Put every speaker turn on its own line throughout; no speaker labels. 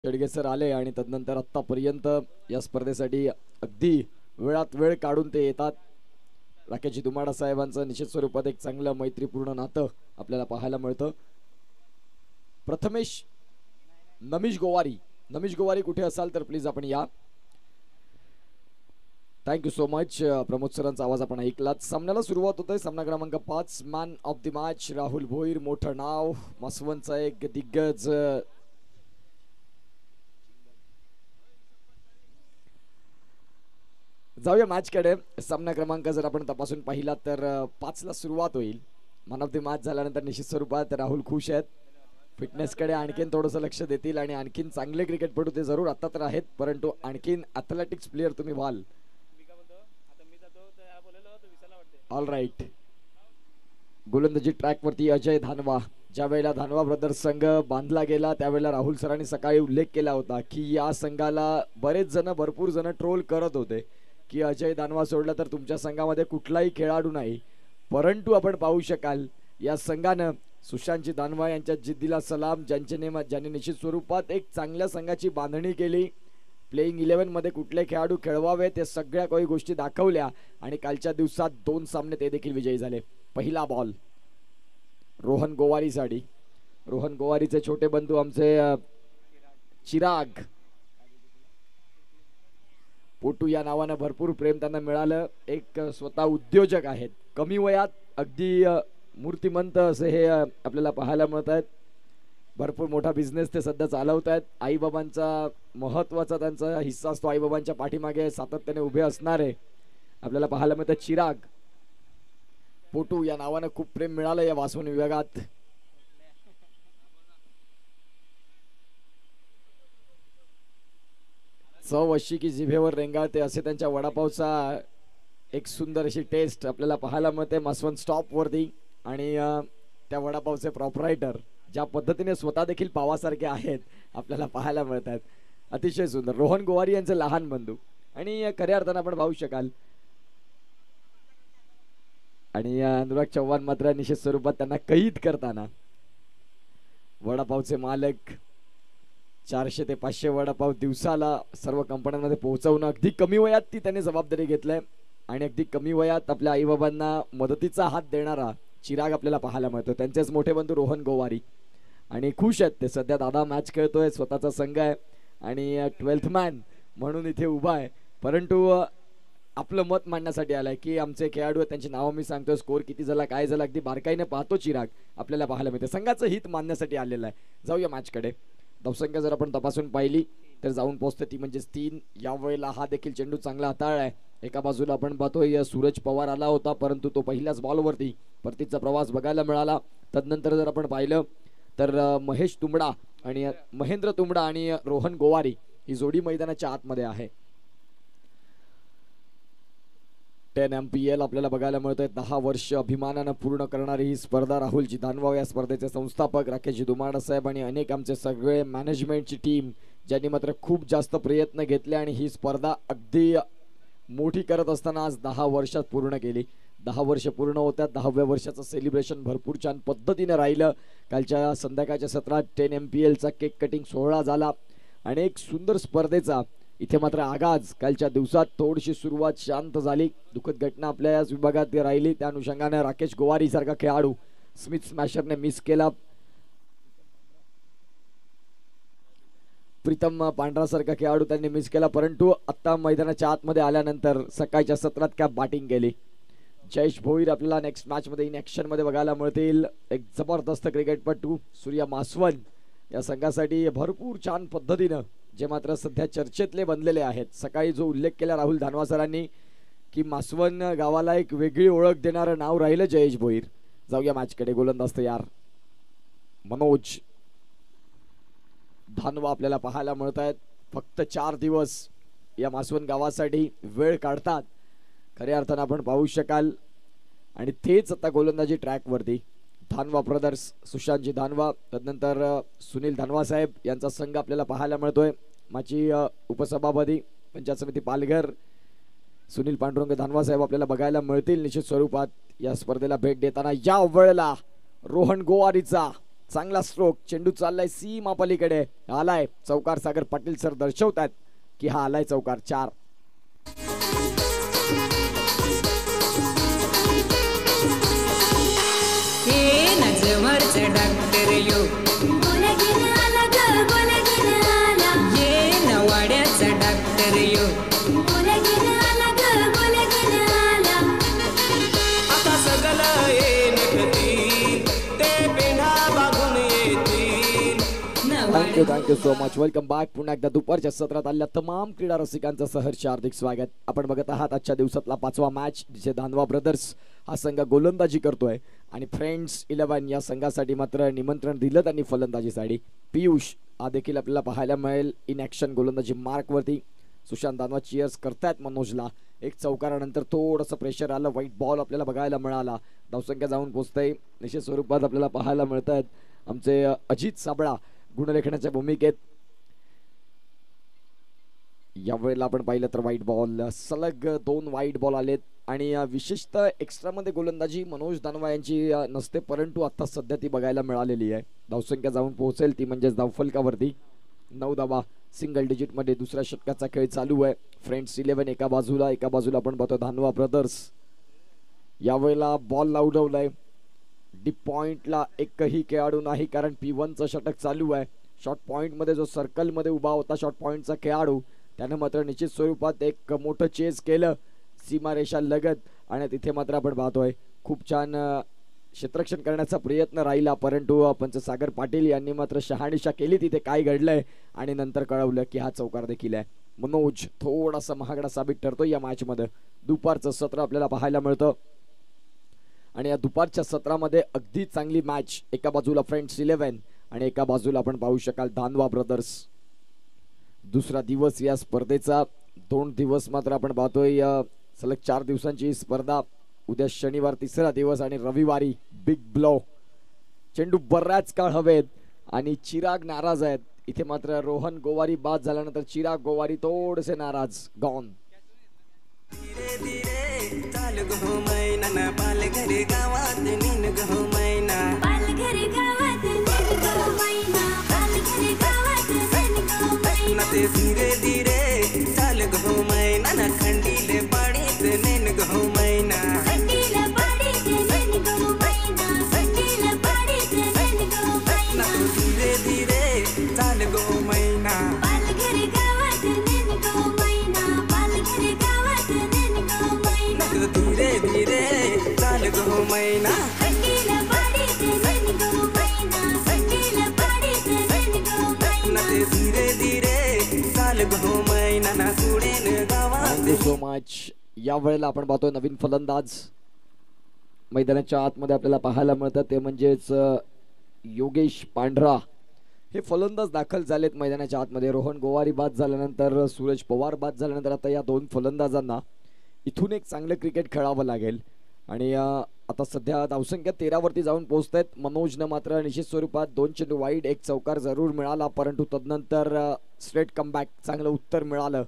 Shedge sir आले आणि तदनंतर आतापर्यंत या स्पर्धेसाठी अगदी वेळात वेळ काढून ते येतात. राकेशजी दुमाडा साहेबांचं निश्चित स्वरूपात एक चांगलं मैत्रीपूर्ण नातं आपल्याला पाहायला मिळतं. प्रथमेश नमिश गोवारी कुठे असाल तर प्लीज आपण या. Thank you so much. प्रमोद सरांचा आवाज आपण ऐकलात. सामन्याला सुरुवात होते. सामना क्रमांक 5 man of the match Rahul Bhoir, मोठं नाव, मासवणचा एक दिग्गज. जाऊया मॅच कडे. सामना क्रमांक जर आपण तपासून पाहिला तर 5 ला सुरुवात होईल. मॅन ऑफ द मॅच झाल्यानंतर निश्चित स्वरूपात राहुल खुश आहेत. फिटनेस कडे आणखीन थोडंसं लक्ष देतील आणि आणखीन चांगले क्रिकेटपटू ते जरूर आता तर आहेत, परंतु आणखीन ॲथलेटिक्स प्लेअर तुम्ही व्हाल. All right. गोलंदाजी ट्रॅक वरती अजय धानवा. ज्या वेळेला धानवा ब्रदर्स संघ बांधला गेला त्यावेळेला राहुल सरांनी सकाळी उल्लेख केला होता की या संघाला भरपूर जण ट्रोल करत होते की अजय धानवा सोडला तर तुमच्या संघामध्ये कुठलाही खेळाडू नाही, परंतु आपण पाहू शकाल या संघानं सुशांतजी धानवा यांच्या जिद्दीला सलाम, ज्यांनी निश्चित स्वरूपात एक चांगल्या संघाची बांधणी केली. प्लेइंग 11 मध्ये कुठले खेळाडू खेळवावे ते सगळ्या काही गोष्टी दाखवल्या आणि कालच्या दिवसात 2 सामने ते देखील विजयी झाले. पहिला बॉल रोहन गोवारीसाठी. रोहन गोवारीचे छोटे बंधू आमचे चिराग पोटू या नावानं भरपूर प्रेम त्यांना मिळालं. एक स्वतः उद्योजक आहेत. कमी वयात अगदी मूर्तिमंत असे हे आपल्याला पाहायला मिळत आहेत. भरपूर मोठा बिझनेस ते सध्या चालवत आहेत. आईबाबांचा महत्वाचा त्यांचा हिस्सा असतो. आईबाबांच्या पाठीमागे सातत्याने उभे असणारे आपल्याला पाहायला मिळतात. चिराग पोटू या नावानं खूप प्रेम मिळालं या वासवण विभागात. चव अशी की जिभेवर रेंगाळते असे त्यांच्या वडापावचा एक सुंदर अशी टेस्ट आपल्याला पाहायला मिळते मासवण स्टॉप वरती. आणि त्या वडापावचे प्रॉपरायटर ज्या पद्धतीने स्वतः देखील पावासारखे आहेत आपल्याला पाहायला मिळतात. अतिशय सुंदर. रोहन गोवारी यांचे लहान बंधू आणि खऱ्या अर्थानं आपण पाहू शकाल. आणि अनुराग चव्हाण मात्र निश्चित स्वरूपात त्यांना कैद करताना. वडापावचे मालक 400 ते 500 वडापाव दिवसाला सर्व कंपन्यांमध्ये पोहोचवणं अगदी कमी वयात ती त्यांनी जबाबदारी घेतलंय आणि अगदी कमी वयात आपल्या आई बाबांना मदतीचा हात देणारा चिराग आपल्याला पाहायला मिळतो. त्यांचेच मोठे बंधू रोहन गोवारी आणि खुश आहेत ते. सध्या दादा मॅच खेळतोय, स्वतःचा संघ आहे आणि 12th मॅन म्हणून इथे उभा आहे, परंतु आपलं मत मांडण्यासाठी आलाय की आमचे खेळाडू आहेत त्यांची नावं मी सांगतोय, स्कोर किती झाला काय झाला अगदी बारकाईने पाहतो चिराग आपल्याला पाहायला मिळते. संघाचं हित मानण्यासाठी आलेलं आहे. जाऊया मॅचकडे. धावसंख्या जर आपण तपासून पाहिली तर जाऊन पोहोचते ती म्हणजे 3. यावेळेला हा देखील चेंडू चांगला हाताळलाय. एका बाजूला आपण पाहतोय सूरज पवार आला होता, परंतु तो पहिल्याच बॉलवरती परतीचा प्रवास बघायला मिळाला. तदनंतर जर आपण पाहिलं तर महेश तुंबडा आणि महेंद्र तुंबडा आणि रोहन गोवारी ही जोडी मैदानाच्या आतमध्ये आहे. 10 MPL आपल्याला बघायला मिळतोय. 10 वर्ष अभिमानानं पूर्ण करणारी ही स्पर्धा. राहुलजी धानवा या स्पर्धेचे संस्थापक, राकेशजी दुमाडा साहेब आणि अनेक आमचे सगळे मॅनेजमेंटची टीम ज्यांनी मात्र खूप जास्त प्रयत्न घेतले आणि ही स्पर्धा अगदी मोठी करत असताना आज 10 वर्षात पूर्ण केली. 10 वर्ष पूर्ण होत्या. 10व्या वर्षाचं सेलिब्रेशन भरपूर छान पद्धतीने राहिलं. कालच्या संध्याकाळच्या सत्रात 10 MPLचा केक कटिंग सोहळा झाला आणि एक सुंदर स्पर्धेचा इथे मात्र आगाज कालच्या दिवसात थोडीशी सुरुवात शांत झाली. दुःखद घटना आपल्या याच विभागात राहिली. त्या अनुषंगाने राकेश गोवारी सारखा खेळाडू स्मिथ स्मॅशरने मिस केला. प्रीतम पांढरा सारखा खेळाडू त्यांनी मिस केला, परंतु आता मैदानाच्या आतमध्ये आल्यानंतर सकाळच्या सत्रात काय बॅटिंग केली. जयेश भोईर आपल्याला नेक्स्ट मॅच मध्ये इन ऍक्शन मध्ये बघायला मिळतील. एक जबरदस्त क्रिकेटपटू सूर्या मासवण या संघासाठी भरपूर छान पद्धतीनं जे मात्र सध्या चर्चेतले बनलेले आहेत. सकाळी जो उल्लेख केला राहुल धानवा सरांनी की मासवण गावाला एक वेगळी ओळख देणारं नाव राहिलं जयेश भोईर. जाऊया मॅचकडे. गोलंदाज तयार. मनोज धानवा आपल्याला पाहायला मिळत आहेत. फक्त 4 दिवस या मासवण गावासाठी वेळ काढतात खऱ्या अर्थानं आपण पाहू शकाल. आणि तेच आता गोलंदाजी ट्रॅक वरती धानवा ब्रदर्स, सुशांतजी धानवा, तदनंतर सुनील धानवा साहेब यांचा संघ आपल्याला पाहायला मिळतोय. माझी उपसभापती पंचायत समिती पालघर सुनील पांडुरंग धानवा साहेब आपल्याला बघायला मिळतील निश्चित स्वरूपात या स्पर्धेला भेट देताना. या वेळेला रोहन गोवारीचा चांगला स्ट्रोक, चेंडू चाललाय सीमा पलीकडे, आलाय चौकार. सागर पाटील सर दर्शवतात की हा आलाय चौकार. 4. Thank you so much. Welcome back. पुन्हा एकदा दुपारच्या सत्रात आलेल्या तमाम क्रीडा रसिकांचं सहर्ष हार्दिक स्वागत. आपण बघत आहात आजच्या दिवसातला 5वा मॅच, जिथे धानवा ब्रदर्स हा संघ गोलंदाजी करतोय आणि फ्रेंड्स 11 या संघासाठी मात्र निमंत्रण दिलं त्यांनी फलंदाजीसाठी. पियुष हा देखील आपल्याला पाहायला मिळेल इन ॲक्शन गोलंदाजी मार्कवरती. सुशांत दानवा चीयर्स करतायत मनोजला. एक चौकारानंतर थोडंसं प्रेशर आलं, व्हाईट बॉल आपल्याला बघायला मिळाला. धावसंख्या जाऊन पोहोचतंय. निश्चित स्वरूपात आपल्याला पाहायला मिळत आहेत आमचे अजित साबळा गुणलेखनाच्या भूमिकेत. यावेळेला आपण पाहिलं तर व्हाईट बॉल, सलग 2 व्हाईट बॉल आलेत आणि विशेषतः एक्स्ट्रामध्ये गोलंदाजी मनोज दानवा यांची नसते, परंतु आता सध्या ती बघायला मिळालेली आहे. धावसंख्या जाऊन पोहोचेल ती म्हणजेच धावफलकावरती. 9 धावा सिंगल डिजिटमध्ये दुसऱ्या षटकाचा खेळ चालू आहे. फ्रेंड्स 11 एका बाजूला आपण पाहतो धानवा ब्रदर्स. यावेळेला बॉल उडवलाय डीप पॉइंटला. एकही खेळाडू नाही, कारण P1चं षटक चालू आहे. शॉर्ट पॉइंटमध्ये जो सर्कलमध्ये उभा होता शॉर्ट पॉइंटचा खेळाडू, त्यानं मात्र निश्चित स्वरूपात एक मोठं चेस केलं सीमारेषा लगत आणि तिथे मात्र आपण पाहतोय खूप छान क्षेत्ररक्षण करण्याचा प्रयत्न राहिला, परंतु पंच सागर पाटील यांनी मात्र शहानिशा केली तिथे काय घडलंय आणि नंतर कळवलं की हा चौकार देखील आहे. मनोज थोडासा महागडा साबित ठरतो या मॅचमध्ये. दुपारचं सत्र आपल्याला पाहायला मिळतं आणि या दुपारच्या सत्रामध्ये अगदी चांगली मॅच. एका बाजूला फ्रेंड्स 11 आणि एका बाजूला आपण पाहू शकाल धानवा ब्रदर्स. दुसरा दिवस या स्पर्धेचा. 2 दिवस मात्र आपण पाहतोय सलग 4 दिवसांची स्पर्धा. उद्या शनिवार 3रा दिवस आणि रविवारी बिग ब्लो. चेंडू बऱ्याच काळ हवेत आणि चिराग नाराज आहेत. इथे मात्र रोहन गोवारी बाद झाल्यानंतर चिराग गोवारी थोडेसे नाराज. गॉन.
धीरे धीरे चाल गो मैना न खंडीले पाडीत नेन गो मैना खंडीले पाडीत नेन गो मैना खंडीले पाडीत नेन गो मैना धीरे धीरे चाल गो मैना पालघर गावात नेन गो मैना पालघर गावात नेन गो मैना धीरे धीरे चाल गो मैना खंडीले पाडीत नेन गो मैना खंडीले पाडीत नेन गो मैना धीरे धीरे
सो मच. या वेळेला आपण पाहतोय नवीन फलंदाज मैदानाच्या आतमध्ये आपल्याला पाहायला मिळतात, ते म्हणजेच योगेश पांढरा. हे फलंदाज दाखल झालेत मैदानाच्या आतमध्ये. रोहन गोवारी बाद झाल्यानंतर सूरज पवार बाद झाल्यानंतर आता या 2 फलंदाजांना इथून एक चांगलं क्रिकेट खेळावं लागेल आणि आता सध्या धावसंख्या 13 वरती जाऊन पोहोचतायत. मनोजनं मात्र निश्चित स्वरूपात 2 चेंडू वाईड, 1 चौकार जरूर मिळाला, परंतु तदनंतर स्ट्रेट कमबॅक चांगलं उत्तर मिळालं.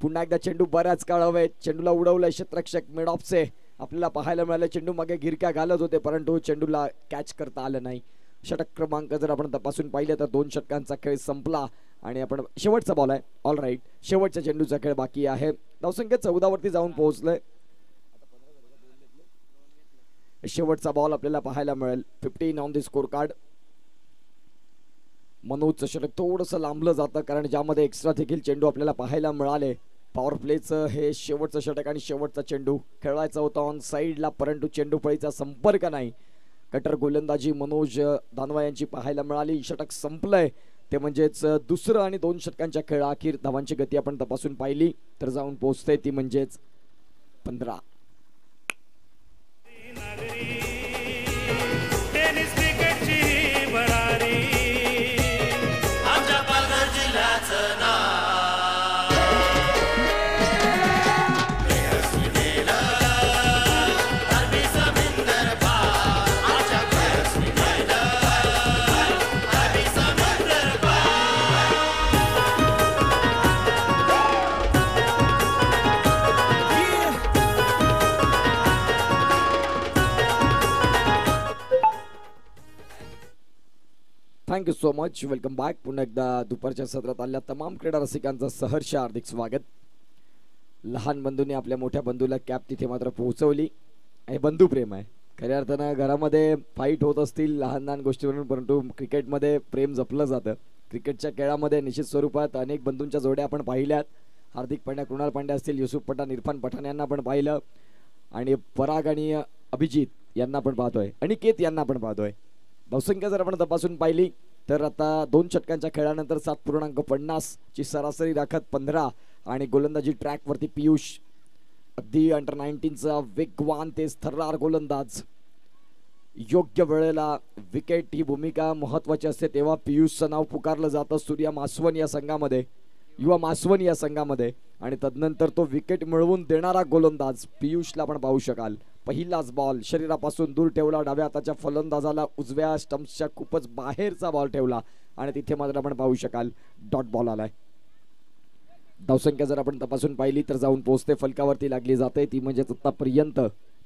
पुन्हा एकदा चेंडू बऱ्याच काळ हवेत. चेंडूला उडवलंय क्षेत्ररक्षक मिड ऑफचे. आपल्याला पाहायला मिळालं चेंडू मागे गिरक्या घालत होते, परंतु चेंडूला कॅच करता आलं नाही. षटक क्रमांक जर आपण तपासून पाहिले तर 2 षटकांचा खेळ संपला आणि आपण शेवटचा बॉल आहे. ऑल राईट, शेवटच्या चेंडूचा खेळ बाकी आहे. धावसंख्या 14 वरती जाऊन पोहोचलंय. शेवटचा बॉल आपल्याला पाहायला मिळेल. 15 ऑन द स्कोर कार्ड. मनोजचं षटक थोडंसं लांबलं जातं, कारण ज्यामध्ये एक्स्ट्रा देखील चेंडू आपल्याला पाहायला मिळाले. पॉवर प्लेचं हे शेवटचं षटक आणि शेवटचा चेंडू खेळवायचा होता ऑन साईडला, परंतु चेंडू फळीचा संपर्क नाही. कटर गोलंदाजी मनोज दानवा यांची पाहायला मिळाली. षटक संपलंय, ते म्हणजेच दुसरं आणि 2 षटकांच्या खेळ. अखेर धावांची गती आपण तपासून पाहिली तर जाऊन पोहोचते ती म्हणजेच 15. Thank you so much. Welcome back. पुन्हा एकदा दुपारच्या सत्रात आलेल्या तमाम क्रीडा रसिकांचं सहर्ष हार्दिक स्वागत. लहान बंधूंनी आपल्या मोठ्या बंधूला कॅप तिथे मात्र पोहोचवली. हे बंधू प्रेम आहे खऱ्या अर्थानं. घरामध्ये फाईट होत असतील लहान लहान गोष्टीवरून, परंतु क्रिकेटमध्ये प्रेम जपलं जातं. क्रिकेटच्या खेळामध्ये निश्चित स्वरूपात अनेक बंधूंच्या जोड्या आपण पाहिल्यात. हार्दिक पांड्या, कृणाल पांड्या असतील, युसुफ पठाण, इरफान पठाण यांना आपण पाहिलं, आणि पराग आणि अभिजित यांना आपण पाहतोय, अनिकेत यांना आपण पाहतोय. बहुसंख्य जर आपण तपासून पाहिली तर आता 2 षटकांच्या खेळानंतर 7.50 ची सरासरी राखत 15 आणि गोलंदाजी ट्रॅकवरती पियुष, अगदी अंडर 19चा वेगवान तेज थर्रार गोलंदाज. योग्य वेळेला विकेट ही भूमिका महत्वाची असते, तेव्हा पियुषचं नाव पुकारलं जातं सूर्या मासवण या संघामध्ये, युवा मासवण या संघामध्ये. आणि तदनंतर तो विकेट मिळवून देणारा गोलंदाज पियुषला आपण पाहू शकाल. पहिलाच बॉल शरीरापासून दूर ठेवला, डाव्या हाताच्या फलंदाजाला उजव्या स्टंप्सच्या खूपच बाहेरचा बॉल ठेवला आणि तिथे मात्र आपण पाहू शकाल डॉट बॉल आलाय. धावसंख्या जर आपण तपासून पाहिली तर जाऊन पोहोचते फलकावरती लागली जाते, ती म्हणजे आतापर्यंत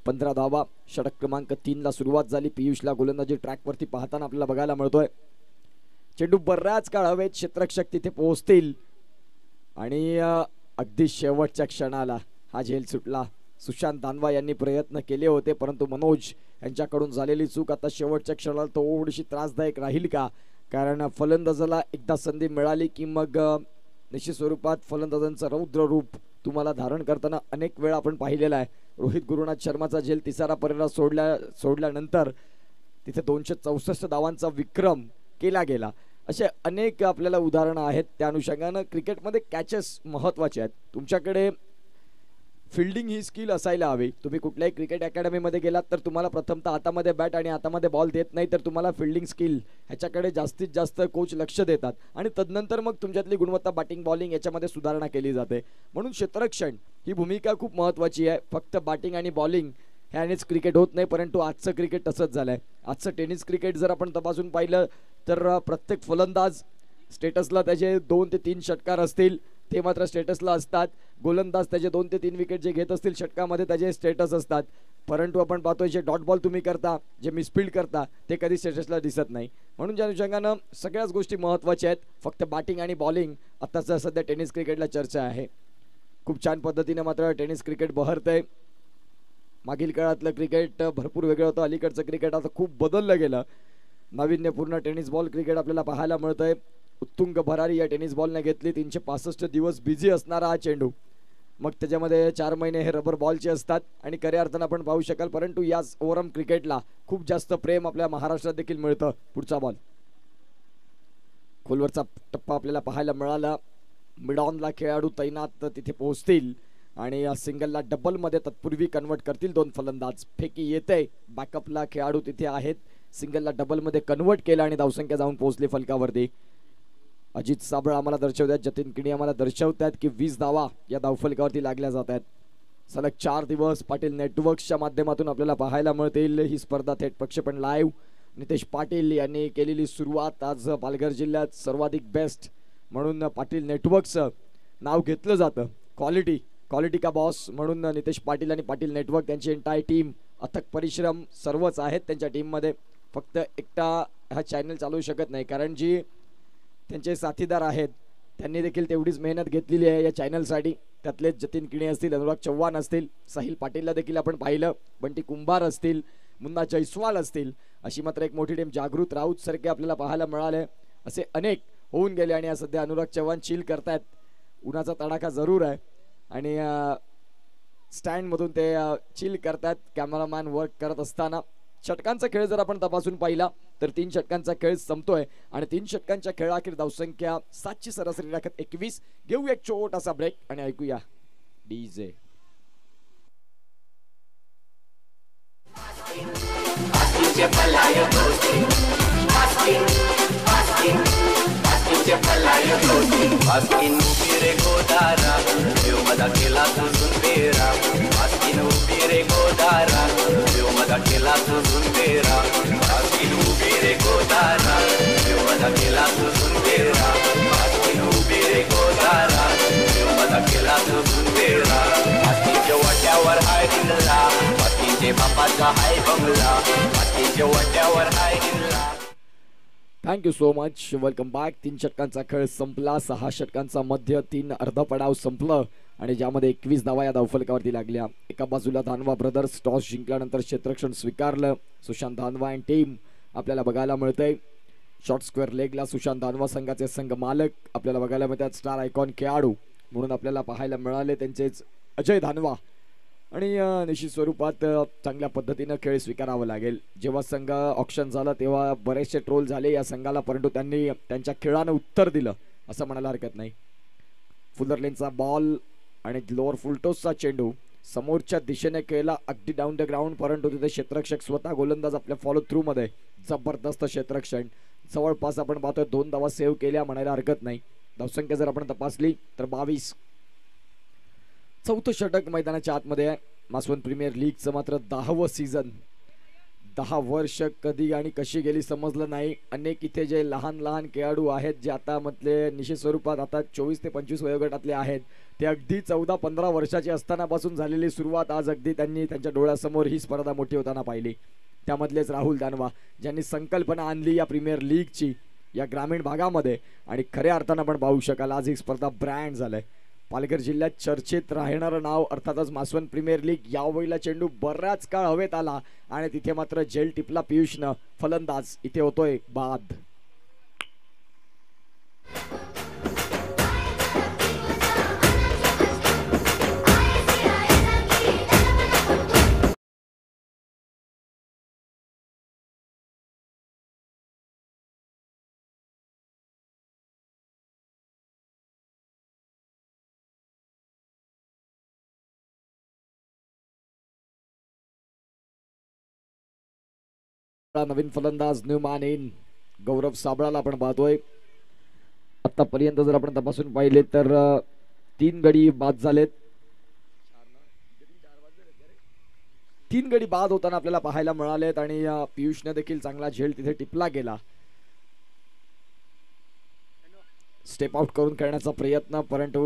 15 धावा. षटक क्रमांक 3 ला सुरुवात झाली. पियुषला गोलंदाजी ट्रॅकवरती पाहताना आपल्याला बघायला मिळतोय. चेंडू बऱ्याच काळ हवेत, क्षेत्ररक्षक तिथे पोहोचतील आणि अगदी शेवटच्या क्षणाला हा झेल सुटला. सुशांत दानवा यांनी प्रयत्न केले होते, परंतु मनोज यांच्याकडून झालेली चूक आता शेवटच्या क्षणाला थोडीशी त्रासदायक राहील का, कारण फलंदाजाला एकदा संधी मिळाली की मग निश्चित स्वरूपात फलंदाजांचं रौद्र रूप तुम्हाला धारण करताना अनेक वेळा आपण पाहिलेला आहे. रोहित गुरुनाथ शर्माचा झेल तिसारा पर्यंत सोडल्यानंतर तिथे 264 धावांचा विक्रम केला गेला. असे अनेक आपल्याला उदाहरणं आहेत. त्या अनुषंगानं क्रिकेटमध्ये कॅचेस महत्त्वाचे आहेत. तुमच्याकडे फिल्डिंग ही स्किल असायला हवी. तुम्ही कुठल्याही क्रिकेट अकॅडमीमध्ये गेलात तर तुम्हाला प्रथमतः हातामध्ये बॅट आणि हातामध्ये बॉल देत नाही, तर तुम्हाला फिल्डिंग स्किल ह्याच्याकडे जास्तीत जास्त कोच लक्ष देतात आणि तदनंतर मग तुमच्यातली गुणवत्ता बॅटिंग बॉलिंग याच्यामध्ये सुधारणा केली जाते. म्हणून क्षेत्ररक्षण ही भूमिका खूप महत्त्वाची आहे. फक्त बॅटिंग आणि बॉलिंग ह्यानेच क्रिकेट होत नाही, परंतु आजचं क्रिकेट तसंच झालं आहे. आजचं टेनिस क्रिकेट जर आपण तपासून पाहिलं तर प्रत्येक फलंदाज स्टेटसला त्याचे 2 ते 3 षटकार असतील ते मात्र स्टेटसला असतात. गोलंदाज त्याचे 2 ते 3 विकेट जे घेत असतील षटकामध्ये त्याचे स्टेटस असतात, परंतु आपण पाहतोय जे डॉट बॉल तुम्ही करता, जे मिसफिल्ड करता ते कधी स्टेटसला दिसत नाही. म्हणून ज्या अनुषंगानं सगळ्याच गोष्टी महत्त्वाच्या आहेत. फक्त बॅटिंग आणि बॉलिंग आताचं सध्या टेनिस क्रिकेटला चर्चा आहे. खूप छान पद्धतीने मात्र टेनिस क्रिकेट बहरतंय. मागील काळातलं क्रिकेट भरपूर वेगळं होतं, अलीकडचं क्रिकेट आता खूप बदललं गेलं. नाविन्यपूर्ण टेनिस बॉल क्रिकेट आपल्याला पाहायला मिळतंय. उत्तुंग भरारी या टेनिस बॉलने घेतली. 365 दिवस बिझी असणारा हा चेंडू, मग त्याच्यामध्ये 4 महिने हे रबर बॉलचे असतात आणि खऱ्या अर्थानं आपण पाहू शकाल. परंतु याच ओव्हरआर्म क्रिकेटला खूप जास्त प्रेम आपल्या महाराष्ट्रात देखील मिळतं. पुढचा बॉल खोलवरचा टप्पा आपल्याला पाहायला मिळाला. मिडॉनला खेळाडू तैनात तिथे पोहोचतील आणि सिंगलला डबलमध्ये तत्पूर्वी कन्वर्ट करतील 2 फलंदाज. फेकी येते, बॅकअपला खेळाडू तिथे आहेत. सिंगलला डबलमध्ये कन्वर्ट केलं आणि धावसंख्या जाऊन पोहोचली फलकावरती. अजित साबळ आम्हाला दर्शवतात, जतीन किणी आम्हाला दर्शवतात की 20 धावा या धावफलकावरती लागल्या जात आहेत. सलग 4 दिवस पाटील नेटवर्क्सच्या माध्यमातून आपल्याला पाहायला मिळतील ही स्पर्धा थेट प्रक्षेपण लाईव्ह. नितेश पाटील यांनी केलेली सुरुवात आज पालघर जिल्ह्यात सर्वाधिक बेस्ट म्हणून पाटील नेटवर्कचं नाव घेतलं जातं. क्वालिटी का बॉस म्हणून नितेश पाटील आणि पाटील नेटवर्क त्यांची एंटायर टीम, अथक परिश्रम सर्वच आहेत त्यांच्या टीममध्ये. फक्त एकटा हा चॅनल चालवू शकत नाही, कारण जी त्यांचे साथीदार आहेत त्यांनी देखील तेवढीच मेहनत घेतलेली आहे या चॅनलसाठी. त्यातले जतीन किणी असतील, अनुराग चव्हाण असतील, साहिल पाटीलला देखील आपण पाहिलं, बंटी कुंभार असतील, मुन्ना जयस्वाल असतील. अशी मात्र एक मोठी टीम, जागृत राऊत सारखे आपल्याला पाहायला मिळाले. असे अनेक होऊन गेले आणि सध्या अनुराग चव्हाण चिल करतायत. उन्हाचा तडाखा जरूर आहे आणि स्टँडमधून ते चिल करतायत कॅमेरामॅन वर्क करत असताना. षटकांचा खेळ जर आपण तपासून पाहिला तर 3 षटकांचा खेळ संपतोय आणि 3 षटकांच्या खेळाखेर धावसंख्या 7 ची सरासरी राखत 21. घेऊ एक छोटासा ब्रेक आणि ऐकूया DJ.
Askin upire godara, eu madakela tuzunbera. Askin upire godara, eu madakela tuzunbera. Askin upire godara, eu madakela tuzunbera. Askin upire godara, eu madakela tuzunbera. Askin jawatyaवर हाय दिला, askin जे बापाचा हाय बंगला. askin jawatyaवर हाय दिला.
Thank you so much. Welcome back. 3 षटकांचा खेळ संपला. 6 षटकांचा मध्य 3 अर्ध पडाव संपलं आणि ज्यामध्ये 21 धावा या धावफलकावरती लागल्या. एका बाजूला धानवा ब्रदर्स टॉस जिंकल्यानंतर क्षेत्ररक्षण स्वीकारलं. सुशांत धानवा अँड टीम आपल्याला बघायला मिळतंय. शॉर्ट स्क्वेअर लेगला सुशांत धानवा संघाचे संघ मालक आपल्याला बघायला मिळतात. स्टार आयकॉन खेळाडू म्हणून आपल्याला पाहायला मिळाले त्यांचेच अजय धानवा. आणि निश्चित स्वरूपात चांगल्या पद्धतीनं खेळ स्वीकारावा लागेल. जेव्हा संघ ऑक्शन झाला तेव्हा बरेचसे ट्रोल झाले या संघाला, परंतु त्यांनी त्यांच्या खेळानं उत्तर दिलं असं म्हणायला हरकत नाही. फुलरलेनचा बॉल आणि लोअर फुलटोसचा चेंडू समोरच्या दिशेने खेळला अगदी डाऊन द ग्राउंड, परंतु तिथे क्षेत्ररक्षक स्वतः गोलंदाज आपल्या फॉलो थ्रू मध्ये जबरदस्त क्षेत्ररक्षण. जवळपास आपण पाहतोय 2 धावा सेव्ह केल्या म्हणायला हरकत नाही. धावसंख्या जर आपण तपासली तर 22. चौथं षटक मैदानाच्या आतमध्ये आहे. मासवण प्रीमियर लीगचं मात्र 10वं सीझन. 10 वर्ष कधी आणि कशी गेली समजलं नाही. अनेक इथे जे लहान लहान खेळाडू आहेत जे आता मधले निश्चित स्वरूपात आता 24 ते 25 वयोगटातले आहेत ते अगदी 14-15 वर्षाचे असतानापासून झालेली सुरुवात आज अगदी त्यांनी त्यांच्या डोळ्यासमोर ही स्पर्धा मोठी होताना पाहिली. त्यामधलेच राहुल दानवा ज्यांनी संकल्पना आणली या प्रीमियर लीगची या ग्रामीण भागामध्ये आणि खऱ्या अर्थानं आपण पाहू शकाल आज ही स्पर्धा ब्रँड झालंय. पालघर जिल्ह्यात चर्चेत राहणारं नाव अर्थातच मासवण प्रीमियर लीग. यावेळीला चेंडू बराच काळ हवेत आला आणि तिथे मात्र जेल टिपला पियुषनं. फलंदाज इथे होतोय बाद. नवीन फलंदाज न्यूमॅन इन गौरव साबळाला आपण पाहतोय. आतापर्यंत जर आपण तपासून पाहिले तर 3 गडी बाद झालेत. 3 गडी बाद होताना आपल्याला पाहायला मिळालेत आणि पियुषने देखील चांगला झेल तिथे टिपला गेला. स्टेप आउट करून खेळण्याचा प्रयत्न, परंतु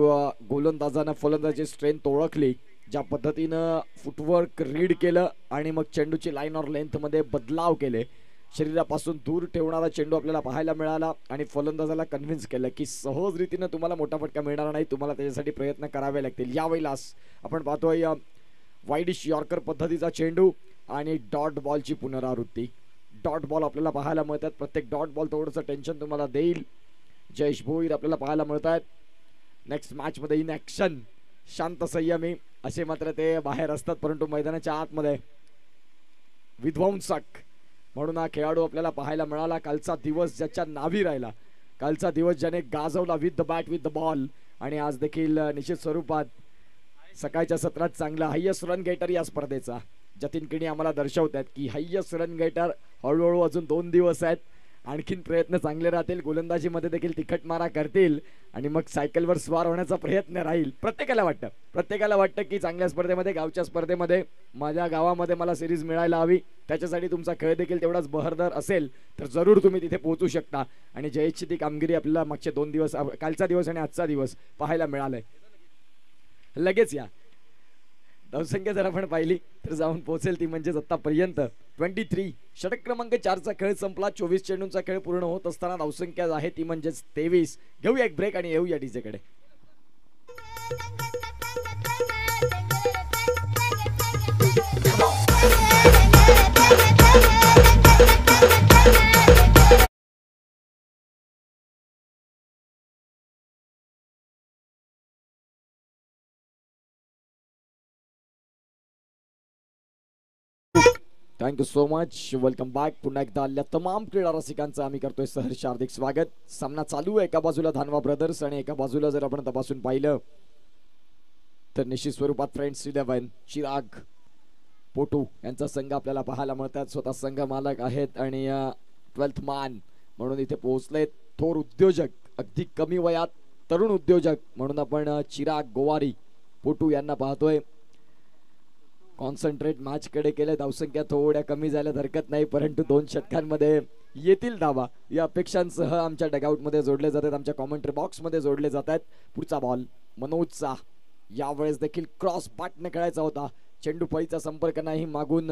गोलंदाजानं फलंदाजी स्ट्रेंथ ओळखली. ज्या पद्धतीनं फुटवर्क रीड केलं आणि मग चेंडूची लाईन ऑर लेंथ मध्ये बदलाव केले. शरीरापासून दूर ठेवणारा चेंडू आपल्याला पाहायला मिळाला आणि फलंदाजाला कन्व्हिन्स केलं की सहज रीतीनं तुम्हाला मोठा फटका मिळणार नाही, तुम्हाला त्याच्यासाठी प्रयत्न करावे लागतील. यावेळेला आपण पाहतोय वाईडिश यॉर्कर पद्धतीचा चेंडू आणि डॉट बॉलची पुनरावृत्ती. डॉट बॉल आपल्याला पाहायला मिळतात. प्रत्येक डॉट बॉल थोडंसं टेन्शन तुम्हाला देईल. जयेश भोईर आपल्याला पाहायला मिळत आहेत. नेक्स्ट मॅच मध्ये इन ऍक्शन शांत संयमी असे मात्र ते बाहेर असतात, परंतु मैदानाच्या आतमध्ये विध्वंसक म्हणून हा खेळाडू आपल्याला पाहायला मिळाला. कालचा दिवस ज्याच्या नावी राहिला, कालचा दिवस ज्याने गाजवला with the bat with the ball आणि आज देखील निश्चित स्वरूपात सकाळच्या सत्रात चांगला हायस्ट रन गेटर या स्पर्धेचा जतीन किणी आम्हाला दर्शवतात की हायस्ट रन गेटर हळूहळू अजून 2 दिवस आहेत. आणखीन प्रयत्न चांगले राहतील. गोलंदाजीमध्ये देखील तिखट मारा करतील आणि मग सायकलवर स्वार होण्याचा प्रयत्न राहील. प्रत्येकाला वाटतं की चांगल्या स्पर्धेमध्ये गावच्या स्पर्धेमध्ये माझ्या गावामध्ये मला सिरीज मिळायला हवी. त्याच्यासाठी तुमचा खेळ देखील तेवढाच बहरदार असेल तर जरूर तुम्ही तिथे पोहोचू शकता. आणि जयेशची ती कामगिरी आपल्याला मागचे 2 दिवस कालचा दिवस आणि आजचा दिवस पाहायला मिळालाय. लगेच या धावसंख्या जर आपण पाहिली तर जाऊन पोहोचेल ती म्हणजेच आतापर्यंत 23. षटक क्रमांक 4चा खेळ संपला. 24 चेंडूंचा खेळ पूर्ण होत असताना धावसंख्या आहे ती म्हणजेच 23. घेऊया एक ब्रेक आणि येऊया डीजेकडे. Thank you so much. Welcome back. पुन्हा एकदा आलेल्या तमाम क्रीडा रसिकांचं आम्ही करतोय सहर्ष हार्दिक स्वागत. सामना चालू आहे. एका बाजूला धानवा ब्रदर्स आणि एका बाजूला जर आपण तपासून पाहिलं तर निश्चित स्वरूपात फ्रेंड्स 11 चिराग पोटू यांचा संघ आपल्याला पाहायला मिळतात. स्वतः संघ मालक आहेत आणि 12th मान म्हणून इथे पोहोचलेत. थोर उद्योजक, अगदी कमी वयात तरुण उद्योजक म्हणून आपण चिराग गोवारी पोटू यांना पाहतोय. कॉन्सन्ट्रेट मॅच कडे केले. धावसंख्या थोड्या कमी झाल्यात हरकत नाही, परंतु 2 षटकांमध्ये येतील धावा या अपेक्षांसह आमच्या डगआउट मध्ये जोडले जातात, आमच्या कॉमेंट्री बॉक्स मध्ये जोडले जातात. पुढचा बॉल मनोजचा. यावेळेस देखील क्रॉस बॅटने खेळायचा होता. चेंडू फळीचा संपर्क नाही. मागून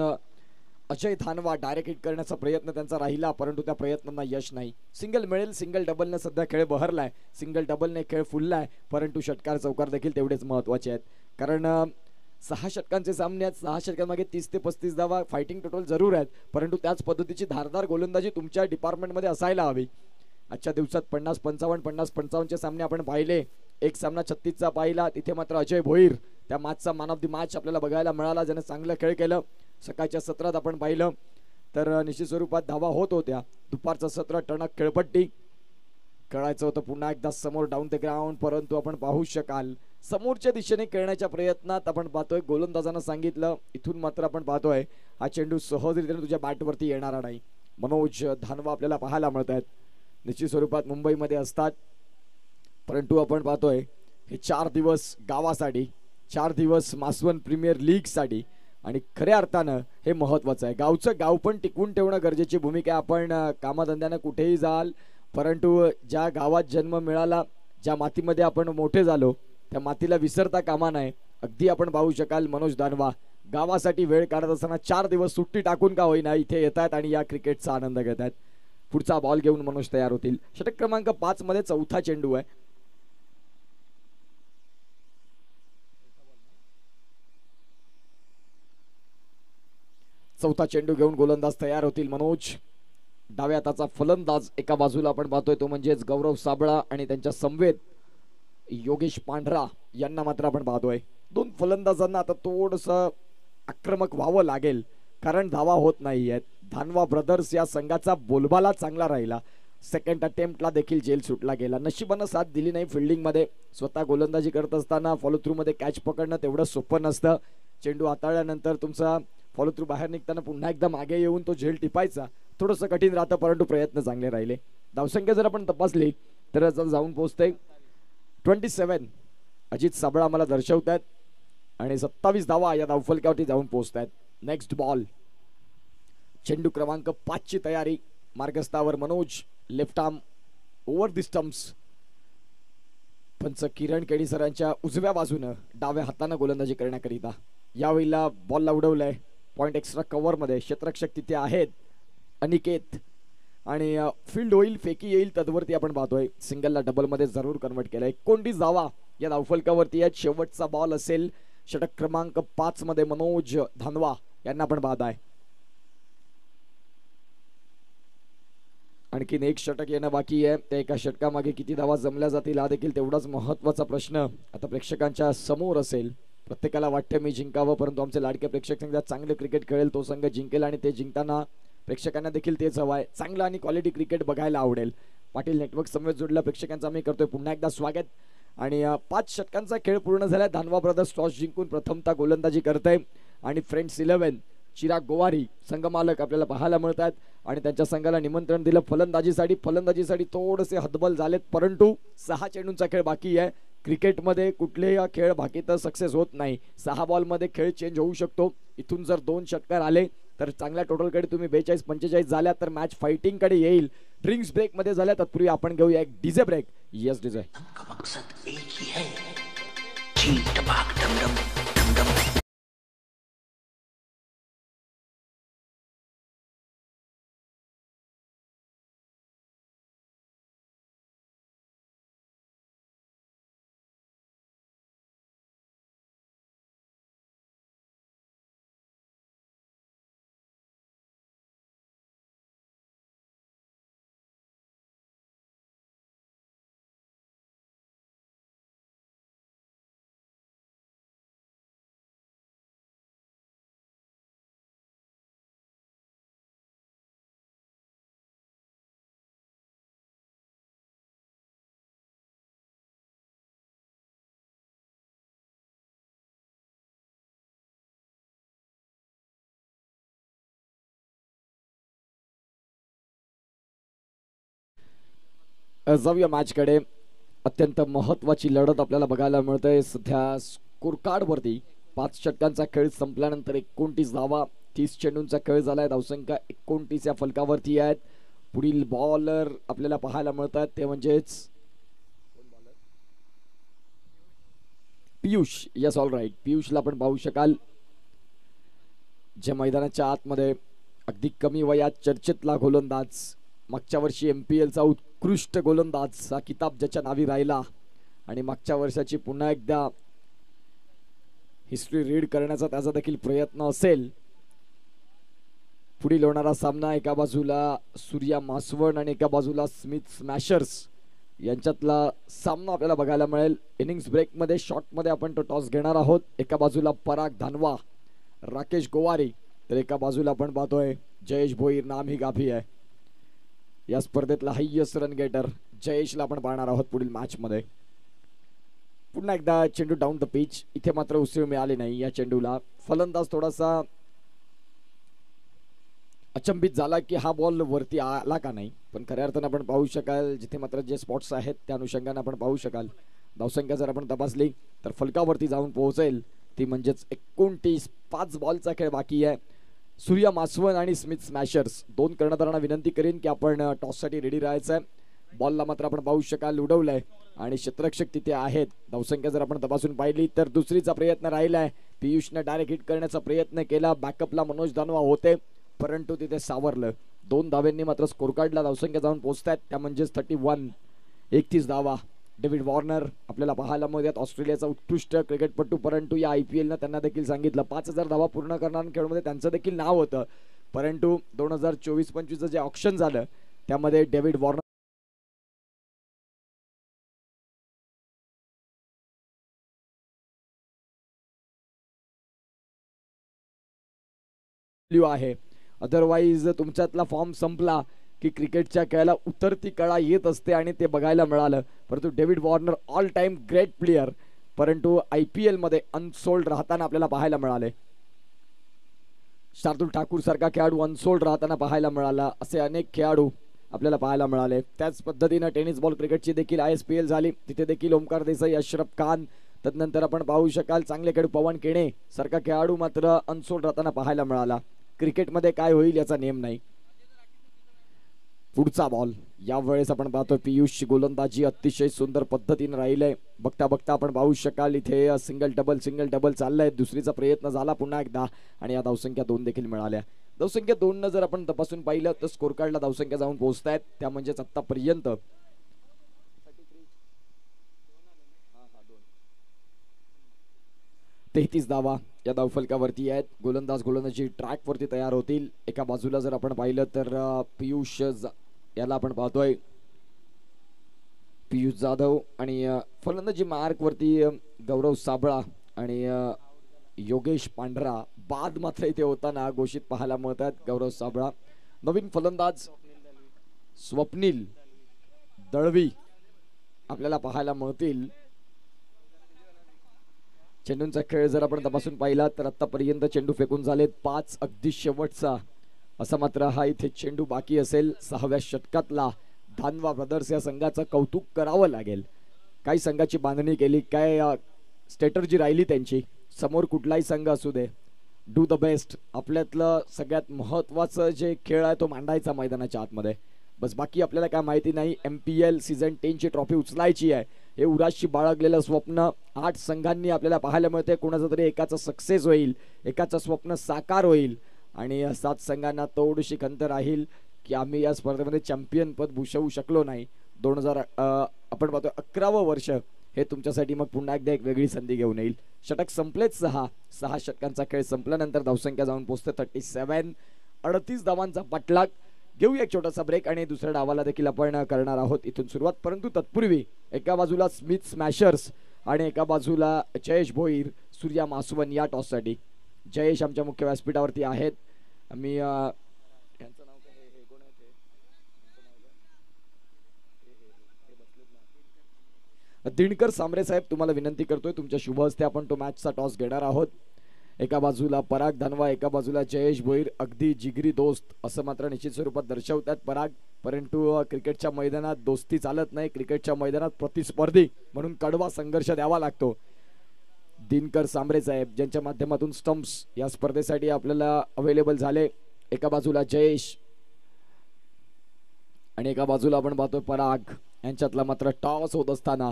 अजय धानवा डायरेक्ट हिट करण्याचा प्रयत्न त्यांचा राहिला, परंतु त्या प्रयत्नांना यश नाही. सिंगल मिळेल, सिंगल डबलने सध्या खेळ बहरलाय, सिंगल डबलने खेळ फुललाय, परंतु षटकार चौकार देखील तेवढेच महत्वाचे आहेत. कारण 6 षटकांचे सामने आहेत, 6 षटकांमागे 30 ते 35 धावा फायटिंग टोटल जरूर आहेत, परंतु त्याच पद्धतीची धारदार गोलंदाजी तुमच्या डिपार्टमेंटमध्ये असायला हवी. आजच्या दिवसात 50-55 50-55 सामने आपण पाहिले. एक सामना 36चा पाहिला, तिथे मात्र अजय भोईर त्या मॅचचा मॅन ऑफ द मॅच आपल्याला बघायला मिळाला, ज्याने चांगलं खेळ केलं. सकाळच्या सत्रात आपण पाहिलं तर निश्चित स्वरूपात धावा होत होत्या. दुपारचं सत्र टणक खेळपट्टी, खेळायचं होतं पुन्हा एकदा समोर डाऊन द ग्राउंड, परंतु आपण पाहू शकाल समोरच्या दिशेने खेळण्याच्या प्रयत्नात आपण पाहतोय गोलंदाजांना सांगितलं इथून मात्र आपण पाहतोय हा चेंडू सहजरित्याने तुझ्या बॅटवरती येणारा नाही. मनोज धानवा आपल्याला पाहायला मिळत आहेत, निश्चित स्वरूपात मुंबईमध्ये असतात, परंतु आपण पाहतोय हे 4 दिवस गावासाठी, 4 दिवस मासवण प्रीमियर लीग साठी, आणि खऱ्या अर्थानं हे महत्वाचं आहे. गावचं गाव पण टिकवून ठेवणं गरजेची भूमिका. आपण कामधंद्यानं कुठेही जाल, परंतु ज्या गावात जन्म मिळाला, ज्या मातीमध्ये आपण मोठे झालो, त्या मातीला विसरता कामा नये. अगदी आपण पाहू शकाल मनोज धानवा गावासाठी वेळ काढत असताना 4 दिवस सुट्टी टाकून का होईना इथे येत आहेत आणि या क्रिकेटचा आनंद घेत आहेत. पुढचा बॉल घेऊन मनोज तयार होतील. षटक क्रमांक 5 मध्ये चौथा चेंडू आहे. चौथा चेंडू घेऊन गोलंदाज तयार होतील मनोज. डाव्या हाताचा फलंदाज एका बाजूला आपण पाहतोय तो म्हणजेच गौरव साबळा, आणि त्यांच्या समवेत योगेश पांढरा यांना मात्र आपण पाहतोय. 2 फलंदाजांना आता थोडंसं आक्रमक व्हावं लागेल, कारण धावा होत नाहीयेत. धानवा ब्रदर्स या संघाचा बोलबाला चांगला राहिला. सेकंड अटेम्प्टला देखील जेल सुटला गेला. नशिबानं साथ दिली नाही फिल्डिंग मध्ये. स्वतः गोलंदाजी करत असताना फॉलो थ्रू मध्ये कॅच पकडणं तेवढं सोपं नसतं. चेंडू हाताळल्यानंतर तुमचा फॉलो थ्रू बाहेर निघताना पुन्हा एकदा मागे येऊन तो झेल टिपायचा थोडंसं कठीण राहतं, परंतु प्रयत्न चांगले राहिले. धावसंख्या जर आपण तपासली तर जाऊन पोहोचते 27. अजित साबळा मला दर्शवत आहेत आणि 27 धावा या धावफलकावरती जाऊन पोहोचत आहेत. नेक्स्ट बॉल, चेंडू क्रमांक 5 ची तयारी. मार्गस्थावर Manoj, left arm over the stumps. पंच किरण केडी सरांच्या उजव्या बाजूनं डाव्या हाताने गोलंदाजी करण्याकरिता यावेळेला बॉलला उडवलंय पॉइंट एक्स्ट्रा कव्हर मध्ये. क्षेत्ररक्षक तिथे आहेत अनिकेत, आणि फील्ड होईल, फेकी येईल, तद्वरती आपण पाहतोय. सिंगलला डबल मध्ये जरूर कन्वर्ट केलंय. 29 धावा या धावफलकावरती आहेत. शेवटचा बॉल असेल षटक क्रमांक 5 मध्ये मनोज धानवा यांना आपण पाहताय. आणखीन एक षटक येणं बाकी आहे. त्या एका षटकामागे किती धावा जमल्या जातील हा देखील तेवढाच महत्वाचा प्रश्न आता प्रेक्षकांच्या समोर असेल. प्रत्येकाला वाटतं मी जिंकावं, परंतु आमचे लाडके प्रेक्षक संघ चांगले क्रिकेट खेळेल तो संघ जिंकेल, आणि ते जिंकताना प्रेक्षकांना देखील तेच हवं आहे. चांगलं आणि क्वालिटी क्रिकेट बघायला आवडेल. पाटील नेटवर्क समवेत जोडल्या प्रेक्षकांचं आम्ही करतोय पुन्हा एकदा स्वागत. आणि 5 षटकांचा खेळ पूर्ण झाला. धानवा ब्रदर्स टॉस जिंकून प्रथमतः गोलंदाजी करतंय, आणि फ्रेंड्स 11 चिराग गोवारी संघमालक आपल्याला पाहायला मिळतात, आणि त्यांच्या संघाला निमंत्रण दिलं फलंदाजीसाठी थोडेसे हतबल झालेत, परंतु 6 चेंडूंचा खेळ बाकी आहे. क्रिकेटमध्ये कुठलेही खेळ बाकी तर सक्सेस होत नाही. 6 बॉलमध्ये खेळ चेंज होऊ शकतो. इथून जर 2 षटकार आले तर चांगल्या टोटलकडे तुम्ही 42-45 झाल्या तर मॅच फायटिंग कडे येईल. ड्रिंक्स ब्रेक मध्ये झाल्या तत्पूर्वी आपण घेऊया एक डीजे ब्रेक. Yes DJ.
मकसद एक ही है, चीन टपाक डम डम डम डम.
जाऊया मॅचकडे. अत्यंत महत्वाची लढत आपल्याला बघायला मिळते सध्या स्कोर कार्ड वरती. 5 षटकांचा खेळ संपल्यानंतर 29 धावा, 30 चेंडूंचा खेळ झालाय. धावसंख्या 29 या फलकावरती आहेत. पुढील बॉलर आपल्याला पाहायला मिळतात ते म्हणजेच पियुष. यस ऑल राईट, पियुषला आपण पाहू शकाल जे मैदानाच्या आतमध्ये अगदी कमी वयात चर्चेतला गोलंदाज, मागच्या वर्षी MPL चा उत्कृष्ट गोलंदाज हा किताब ज्याच्या नावी राहिला आणि मागच्या वर्षाची पुन्हा एकदा हिस्ट्री रीड करण्याचा त्याचा देखील प्रयत्न असेल. पुढील होणारा सामना एका बाजूला सूर्या मासवण आणि एका बाजूला स्मिथ स्मॅशर्स यांच्यातला सामना आपल्याला बघायला मिळेल. इनिंग्स ब्रेक मध्ये शॉर्ट मध्ये आपण तो टॉस घेणार आहोत. एका बाजूला पराग धानवा, राकेश गोवारी, तर एका बाजूला आपण पाहतोय जयेश भोईर. नाम ही गाभी आहे. या स्पर्धेतला हायेस्ट रन गेटर जयेशला आपण पाहणार आहोत पुढील मॅच मध्ये. पुन्हा एकदा चेंडू डाऊन द पिच. इथे मात्र उसळ मिळाली नाही या चेंडूला. फलंदाज थोडासा अचंबित झाला की हा बॉल वरती आला का नाही, पण खऱ्या अर्थानं आपण पाहू शकाल जिथे मात्र जे स्पॉट्स आहेत त्या अनुषंगाने आपण पाहू शकाल. धावसंख्या जर आपण तपासली तर फलकावरती जाऊन पोहोचेल ती, म्हणजेच 29. 5 बॉलचा खेळ बाकी आहे. सूर्या मासवण आणि स्मिथ स्मॅशर्स दोन कर्णधारांना विनंती करीन की आपण टॉससाठी रेडी राहायचं आहे. बॉलला मात्र आपण पाहू शकाल उडवलंय आणि क्षेत्ररक्षक तिथे आहेत. धावसंख्या जर आपण तपासून पाहिली तर दुसरीचा प्रयत्न राहिलाय. पियुषने डायरेक्ट हिट करण्याचा प्रयत्न केला. बॅकअपला मनोज दानवा होते परंतु तिथे सावरलं. 2 धाव्यांनी मात्र स्कोर कार्डला धावसंख्या जाऊन पोहोचतात त्या म्हणजेच 31. 31 धावा. डेव्हिड वॉर्नर आपल्याला पाहायला मिळतात, ऑस्ट्रेलियाचा उत्कृष्ट क्रिकेटपटू, परंतु या IPL त्यांना देखील सांगितलं 5000 धावा पूर्ण करणाऱ्या खेळामध्ये त्यांचं देखील नाव होतं. परंतु 2024-25 जे ऑप्शन झालं त्यामध्ये डेव्हिड वॉर्नर आहे. अदरवाईज तुमच्यातला फॉर्म संपला की क्रिकेटच्या खेळाला उतरती कळा येत असते आणि ते बघायला मिळालं. परंतु David Warner all time great player, परंतु IPL मध्ये अनसोल्ड राहताना आपल्याला पाहायला मिळाले. शार्दुल ठाकूर सारखा खेळाडू अनसोल्ड राहताना पाहायला मिळाला. असे अनेक खेळाडू आपल्याला पाहायला मिळाले. त्याच पद्धतीनं टेनिस बॉल क्रिकेटची देखील ISPL झाली. तिथे देखील ओमकार देसाई, अशरफ खान, तदनंतर आपण पाहू शकाल चांगले खेळाडू पवन केणे सारखा खेळाडू मात्र अनसोल्ड राहताना पाहायला मिळाला. क्रिकेटमध्ये काय होईल याचा नेम नाही. पुढचा बॉल यावेळेस आपण पाहतो पियुषची गोलंदाजी अतिशय सुंदर पद्धतीने राहिलंय. बघता बघता आपण पाहू शकाल इथे सिंगल डबल चाललंय. दुसरीचा प्रयत्न झाला पुन्हा एकदा आणि या धावसंख्या 2 देखील मिळाल्या. धावसंख्या 2 न जर आपण तपासून पाहिलं तर स्कोर कार्डला धावसंख्या जाऊन पोहोचतायत त्या म्हणजेच आतापर्यंत 33 धावा या धावफलकावरती आहेत. गोलंदाजी ट्रॅक वरती तयार होतील. एका बाजूला जर आपण पाहिलं तर पियुष याला आपण पाहतोय पियुष जाधव आणि फलंदाजी मार्क वरती गौरव साबळा आणि योगेश पांढरा. बाद मात्र इथे होताना घोषित पाहायला मिळतात. गौरव साबळा. नवीन फलंदाज स्वप्नील दळवी आपल्याला पाहायला मिळतील. चेंडूंचा खेळ जर आपण तपासून पाहिला तर आतापर्यंत चेंडू फेकून झालेत 5. अगदी शेवटचा असा मात्र हा इथे चेंडू बाकी असेल. 6व्या षटकातला धानवा ब्रदर्स या संघाचं कौतुक करावं लागेल. काही संघाची बांधणी केली, काय स्ट्रॅटर्जी राहिली त्यांची. समोर कुठलाही संघ असू दे, डू द बेस्ट. आपल्यातलं सगळ्यात महत्वाचं जे खेळ आहे तो मांडायचा मैदानाच्या आतमध्ये. बस बाकी आपल्याला काय माहिती नाही. MPL सीझन 10 ची ट्रॉफी उचलायची आहे हे उराशी बाळगलेलं स्वप्न 8 संघांनी आपल्याला पाहायला मिळते. कोणाचं तरी एकाचं सक्सेस होईल, एकाचं स्वप्न साकार होईल आणि 7 संघांना थोडीशी खंत राहील की आम्ही या स्पर्धेमध्ये चॅम्पियन पद भूषवू शकलो नाही. 2000 आपण पाहतो 11वं वर्ष हे तुमच्यासाठी मग पुन्हा एकदा एक वेगळी संधी घेऊन येईल. षटक संपलेच 6 षटकांचा खेळ संपल्यानंतर धावसंख्या जाऊन पोहोचते 37. 38 धावांचा पाठलाग. घेऊया एक छोटासा ब्रेक आणि दुसऱ्या डावाला देखील आपण करणार आहोत इथून सुरुवात. परंतु तत्पूर्वी एका बाजूला स्मिथ स्मॅशर्स आणि एका बाजूला जयेश भोईर सूर्या मासवण या टॉससाठी. जयेश आमच्या मुख्य व्यासपीठावरती आहेत. आम्ही दिनकर सांबरे साहेब तुम्हाला विनंती करतोय तुमच्या शुभ हस्ते आपण तो मॅचचा टॉस घेणार आहोत. एका बाजूला पराग धानवा, एका बाजूला जयेश भोईर. अगदी जिगरी दोस्त असं मात्र निश्चित स्वरूपात दर्शवतात पराग. परंतु क्रिकेटच्या मैदानात दोस्ती चालत नाही. क्रिकेटच्या मैदानात प्रतिस्पर्धी म्हणून कडवा संघर्ष द्यावा लागतो. दिनकर सांबरे साहेब ज्यांच्या माध्यमातून स्टम्प्स या स्पर्धेसाठी आपल्याला अवेलेबल झाले. एका बाजूला जयेश आणि एका बाजूला आपण पाहतोय पराग. यांच्यातला मात्र टॉस होत असताना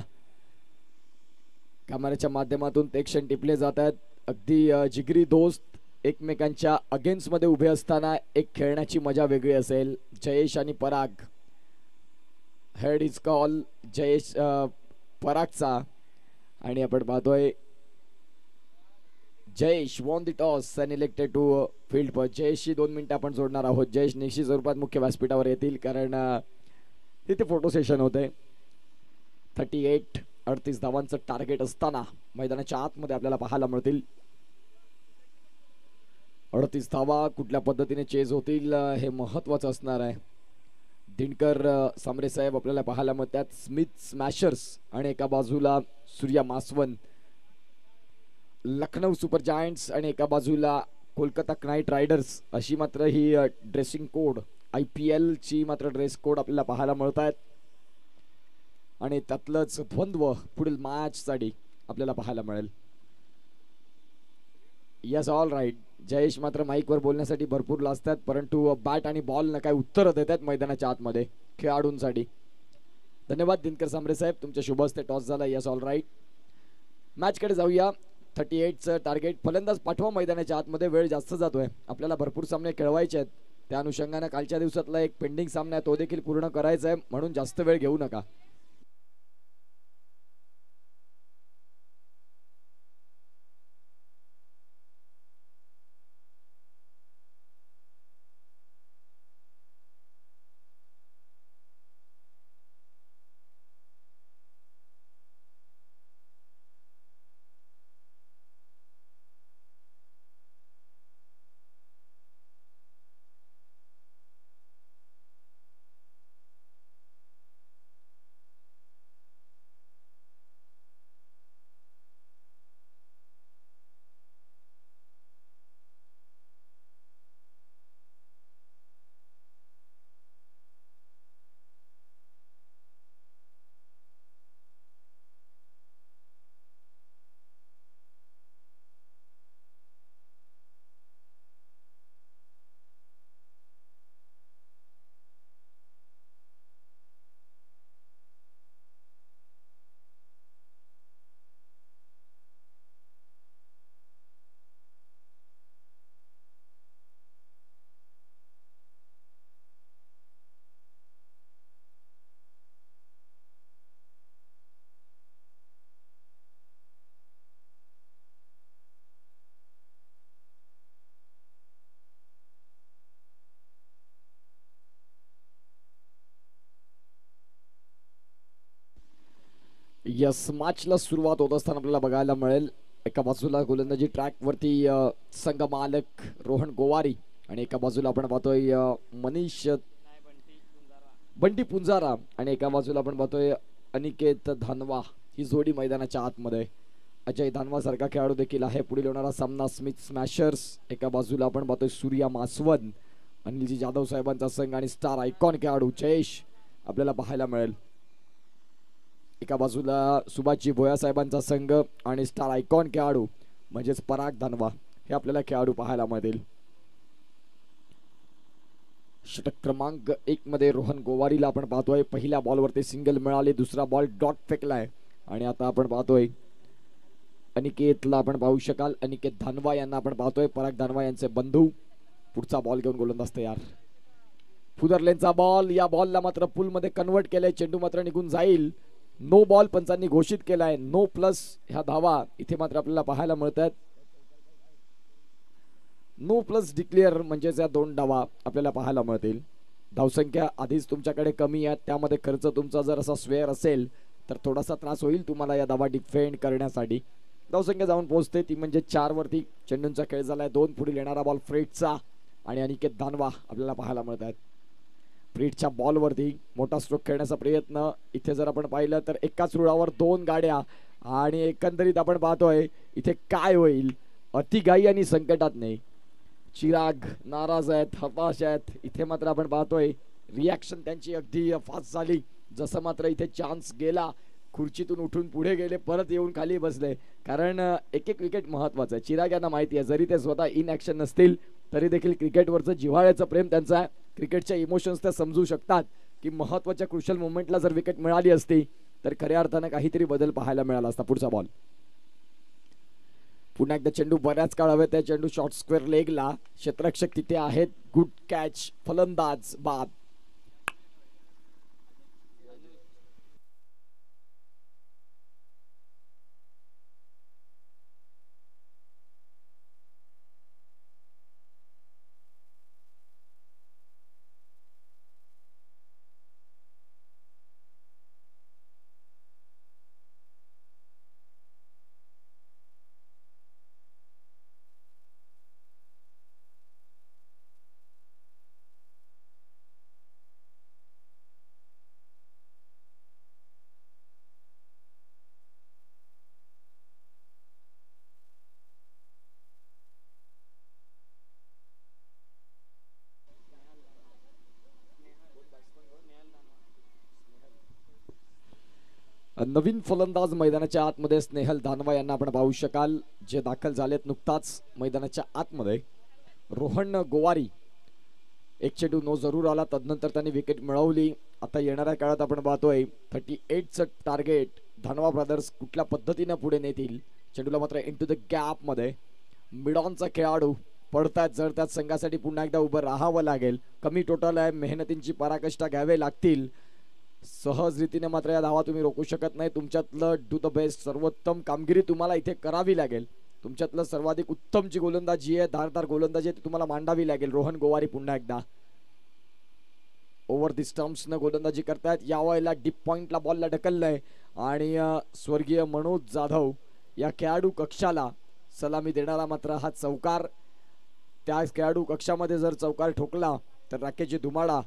कॅमेऱ्याच्या माध्यमातून ते क्षण टिपले जात आहेत. अगदी जिगरी दोस्त एकमेकांच्या अगेन्स्ट मध्ये उभे असताना एक खेळण्याची मजा वेगळी असेल. जयेश आणि Parag. Head is call Jayesh परागचा आणि आपण पाहतोय Jayesh won the toss and elected to field. पर जयेशशी 2 मिनिटं आपण जोडणार आहोत. जयेश निश्चित स्वरूपात मुख्य व्यासपीठावर येतील कारण तिथे फोटो सेशन होते. 38 धावांचं टार्गेट असताना मैदानाच्या आतमध्ये आपल्याला पाहायला मिळतील. 38 धावा कुठल्या पद्धतीने चेज होतील हे महत्वाचं असणार आहे. दिनकर सामरे साहेब आपल्याला पाहायला मिळतात. स्मिथ स्मॅशर्स आणि एका बाजूला सूर्या मासवन. लखनौ सुपर जायंट्स आणि एका बाजूला कोलकाता नाईट रायडर्स अशी मात्र ही ड्रेसिंग कोड IPL ची मात्र ड्रेस कोड आपल्याला पाहायला मिळत आहेत. आणि त्यातलंच द्वंद्व पुढील मॅच साठी आपल्याला पाहायला मिळेल. Yes all right. जयेश मात्र माईकवर बोलण्यासाठी भरपूर लाजतात परंतु बॅट आणि बॉल न काय उत्तर देतात मैदानाच्या आतमध्ये खेळाडूंसाठी. धन्यवाद दिनकर सामरे साहेब, तुमच्या शुभ हस्ते टॉस झाला. Yes all right. मॅच कडे जाऊया. 38चं टार्गेट. फलंदाज पाठवा मैदानाच्या आतमध्ये. वेळ जास्त जातोय, आपल्याला भरपूर सामने खेळवायचे आहेत. त्या अनुषंगाने कालच्या दिवसातला एक पेंडिंग सामना आहे तो देखील पूर्ण करायचा आहे म्हणून जास्त वेळ घेऊ नका. यस मॅचला सुरुवात होत असताना आपल्याला बघायला मिळेल एका बाजूला गोलंदाजी ट्रॅक वरती संघ मालक रोहन गोवारी आणि एका बाजूला आपण पाहतोय मनीष बंटी पुंजारा आणि एका बाजूला आपण पाहतोय अनिकेत धानवा. ही जोडी मैदानाच्या आतमध्ये. अजय धानवा सारखा खेळाडू देखील आहे. पुढील होणारा सामना स्मिथ स्मॅशर्स. एका बाजूला आपण पाहतोय सूर्या मासवन, अनिलजी जाधव साहेबांचा संघ आणि स्टार आयकॉन खेळाडू जयेश आपल्याला पाहायला मिळेल. एका बाजूला सुभाषजी भोया साहेबांचा संघ आणि स्टार आयकॉन खेळाडू म्हणजेच पराग धानवा हे आपल्याला खेळाडू पाहायला मिळतील. षटक क्रमांक 1 मध्ये रोहन गोवारीला आपण पाहतोय पहिल्या बॉलवरती सिंगल मिळाली. दुसरा बॉल डॉट फेकलाय आणि आता आपण पाहतोय अनिकेतला आपण पाहू शकाल. अनिकेत धानवा यांना आपण पाहतोय. पराग धानवा यांचे बंधू. पुढचा बॉल घेऊन गोलंदाज तयार. फुदरलेनचा बॉल. या बॉलला मात्र पुल मध्ये कन्वर्ट केलंय. चेंडू मात्र निघून जाईल. नो बॉल पंचांनी घोषित केलाय. नो प्लस ह्या धावा इथे मात्र आपल्याला पाहायला मिळतात. नो प्लस डिक्लेअर म्हणजेच या 2 धावा आपल्याला पाहायला मिळतील. धावसंख्या आधीच तुमच्याकडे कमी आहे, त्यामध्ये खर्च तुमचा जर असा स्वेअर असेल तर थोडासा त्रास होईल तुम्हाला या धावा डिफेंड करण्यासाठी. धावसंख्या जाऊन पोहोचते ती म्हणजे 4 वरती. चेंडूंचा खेळ झालाय 2. पुढील येणारा बॉल फ्रेटचा आणि अनिकेत धानवा आपल्याला पाहायला मिळत आहेत. फ्रीटच्या बॉलवरती मोठा स्ट्रोक खेळण्याचा प्रयत्न. इथे जर आपण पाहिलं तर एकाच रुळावर 2 गाड्या आणि एकंदरीत आपण पाहतोय इथे काय होईल. अतिघाई आणि संकटात नाही. चिराग नाराज आहेत, हताश आहेत. इथे मात्र आपण पाहतोय रिॲक्शन त्यांची अगदी फास्ट झाली. जसं मात्र इथे चान्स गेला खुर्चीतून उठून पुढे गेले, परत येऊन खाली बसले. कारण एक एक विकेट महत्वाचं आहे. चिराग यांना माहिती आहे जरी ते स्वतः इन ॲक्शन नसतील तरी देखील क्रिकेटवरचं जिव्हाळ्याचं प्रेम त्यांचं आहे. क्रिकेटच्या इमोशन्स ते समजू शकतात की महत्वाच्या क्रुशियल मोमेंटला जर विकेट मिळाली असती तर खऱ्या अर्थानं काहीतरी बदल पाहायला मिळाला असता. पुढचा बॉल पुन्हा एकदा चेंडू बऱ्याच काळ हवे त्या चेंडू शॉर्ट स्क्वेअर लेगला, क्षेत्ररक्षक तिथे आहेत, गुड कॅच, फलंदाज बाद. नवीन फलंदाज मैदानाच्या आतमध्ये स्नेहल धानवा यांना आपण पाहू शकाल, जे दाखल झालेत नुकताच मैदानाच्या आतमध्ये. रोहन गोवारी एक चेंडू नो जरूर आला, तदनंतर त्यांनी विकेट मिळवली. आता येणाऱ्या काळात आपण पाहतोय 38चं टार्गेट धानवा ब्रदर्स कुठल्या पद्धतीने पुढे नेतील. चेंडूला मात्र इनटू द गॅप मध्ये मिडॉनचा खेळाडू पडतात जळतात, संघासाठी पुन्हा एकदा उभं राहावं लागेल. कमी टोटल आहे, मेहनतींची पराकाष्ठा घ्यावे लागतील. सहज रीतीने मात्र या धावा तुम्ही रोखू शकत नाही. तुमच्यातलं डू द बेस्ट, सर्वोत्तम कामगिरी तुम्हाला इथे करावी लागेल. तुमच्यातलं सर्वाधिक उत्तम जी गोलंदाजी आहे, धारदार गोलंदाजी आहे, ती तुम्हाला मांडावी लागेल. रोहन गोवारी पुन्हा एकदा ओव्हर दी स्टम्प्स न गोलंदाजी करतायत. यावेळेला डीप पॉइंटला बॉलला ढकललंय आणि स्वर्गीय मनोज जाधव या खेळाडू कक्षाला सलामी देणारा मात्र हा चौकार. त्या खेळाडू कक्षामध्ये जर चौकार ठोकला तर राकेशजी धुमाडा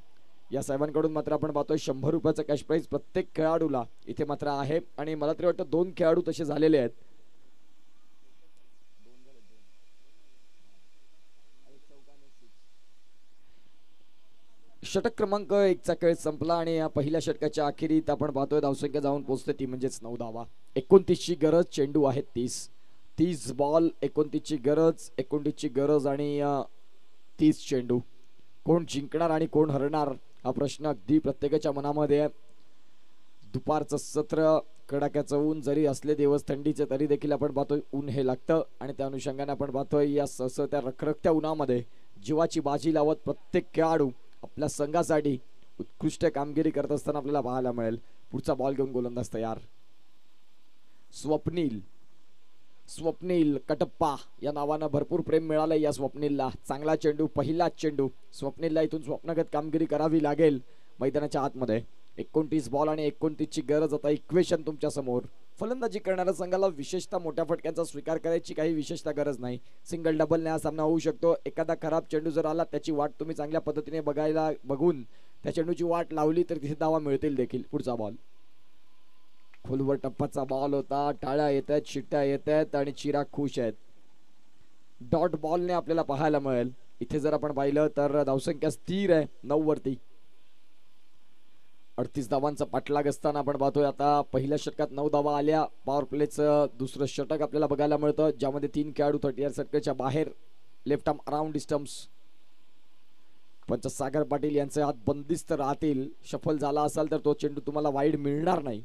या साहेबांकडून मात्र आपण पाहतोय 100 रुपयाचं कॅश प्राइज प्रत्येक खेळाडूला इथे मात्र आहे. आणि मला तरी वाटतं 2 खेळाडू तसे झालेले आहेत. षटक क्रमांक 1चा खेळ संपला आणि या पहिल्या षटकाच्या अखेरीत आपण पाहतोय धावसंख्या जाऊन पोहोचते ती म्हणजेच 9 धावा. 29ची गरज, चेंडू आहेत 30 बॉल, 29ची गरज, 29ची गरज आणि 30 चेंडू. कोण जिंकणार आणि कोण हरणार हा प्रश्न अगदी प्रत्येकाच्या मनामध्ये आहे. दुपारचं सत्र, कडाक्याचं ऊन जरी असले दिवस थंडीचे तरी देखील आपण पाहतोय ऊन हे लागतं आणि त्या अनुषंगाने आपण पाहतोय या त्या रखरखत्या उन्हामध्ये जीवाची बाजी लावत प्रत्येक खेळाडू आपल्या संघासाठी उत्कृष्ट कामगिरी करत असताना आपल्याला पाहायला मिळेल. पुढचा बॉल घेऊन गोलंदाज तयार. स्वप्नील कटप्पा या नावानं भरपूर प्रेम मिळालं या स्वप्नीलला. चांगला चेंडू, पहिलाच चेंडू. स्वप्नीलला इथून स्वप्नगत कामगिरी करावी लागेल मैदानाच्या आतमध्ये. 29 बॉल आणि 29ची गरज. आता इक्वेशन तुमच्या समोर. फलंदाजी करणाऱ्या संघाला विशेषतः मोठ्या फटक्यांचा स्वीकार करायची काही विशेषतः गरज नाही. सिंगल डबलने हा सामना होऊ शकतो. एखादा खराब चेंडू जर आला त्याची वाट तुम्ही चांगल्या पद्धतीने बघून त्या चेंडूची वाट लावली तर तिथे धावा मिळतील देखील. पुढचा बॉल खोलवर टप्पाचा बॉल होता. टाळ्या येत आहेत, शिट्ट्या येत आहेत आणि चिराग खुश आहेत. डॉट बॉलने आपल्याला पाहायला मिळेल. इथे जर आपण पाहिलं तर धावसंख्या स्थिर आहे 9 वरती. 38 धावांचा पाठलाग असताना आपण पाहतोय आता पहिल्या षटकात 9 धावा आल्या. पॉवर प्लेचं दुसरं षटक आपल्याला बघायला मिळतं, ज्यामध्ये 3 खेळाडू 30 सर्कलच्या बाहेर लेफ्ट आर्म अराउंड स्टम्प्स. पंच सागर पाटील यांचे हात बंदिस्त राहतील. शफल झाला असाल तर तो चेंडू तुम्हाला वाईड मिळणार नाही.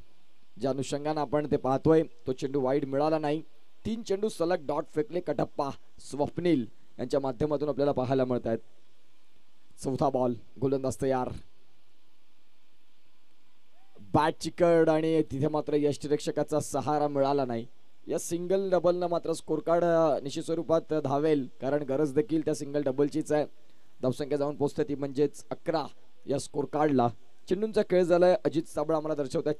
ज्या अनुषंगाने आपण ते पाहतोय तो चेंडू वाईड मिळाला नाही. 3 चेंडू सलग डॉट फेकले कटप्पा, स्वप्नील यांच्या माध्यमातून आपल्याला पाहायला मिळत आहेत. चौथा बॉल, गोलंदाज तयार. बॅट चिकड आणि तिथे मात्र यष्टिरक्षकाचा सहारा मिळाला नाही. या सिंगल डबलनं मात्र स्कोर कार्ड निश्चित स्वरूपात धावेल, कारण गरज देखील त्या सिंगल डबलचीच आहे. धावसंख्या जाऊन पोहोचते ती म्हणजेच 11 या स्कोर कार्डला. चेंडूंचा खेळ झालाय. अजित साबळ आम्हाला दर्शवत आहे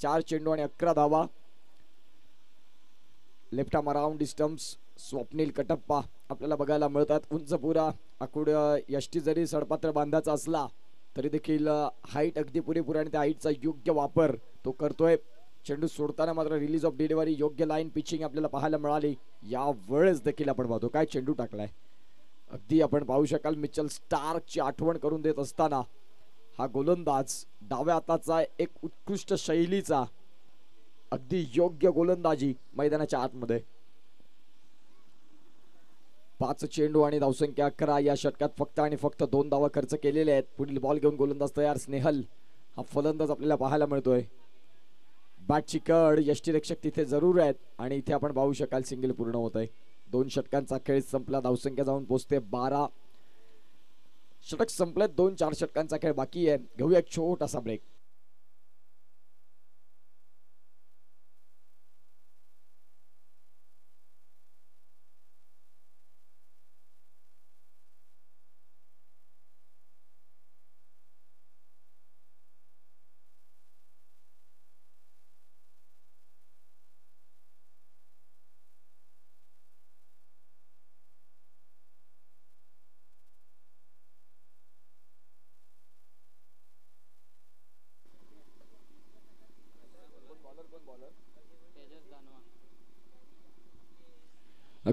4 चेंडू आणि 11 धावा. Left arm around stumps Swapnil Kattappa आपल्याला बघायला मिळतात. उंच पुरा आकुड यष्टी जरी सडपात्र बांधाचा असला तरी देखील हाईट अगदी पुरेपूर आणि त्या हाईटचा योग्य वापर तो करतोय. चेंडू सोडताना मात्र रिलीज ऑफ डिलिव्हरी, योग्य लाईन पिचिंग आपल्याला पाहायला मिळाली. या वेळेस देखील आपण पाहतो काय चेंडू टाकलाय. अगदी आपण पाहू शकाल मिचेल स्टार्कची आठवण करून देत असताना हा गोलंदाज डाव्या हाताचा एक उत्कृष्ट शैलीचा अगदी योग्य गोलंदाजी मैदानाच्या आतमध्ये. 5 चेंडू आणि धावसंख्या 11. या षटकात फक्त आणि फक्त 2 धावा खर्च केलेले आहेत. पुढील बॉल घेऊन गोलंदाज तयार. स्नेहल हा फलंदाज आपल्याला पाहायला मिळतोय. बॅटची कड यष्टीरक्षक तिथे जरूर आहेत आणि इथे आपण पाहू शकाल सिंगल पूर्ण होत आहे. 2 षटकांचा खेळ संपला. धावसंख्या जाऊन पोहोचते 12. षटक संपलेत. 2-4 षटकांचा खेळ बाकी आहे. घेऊया एक छोटासा ब्रेक.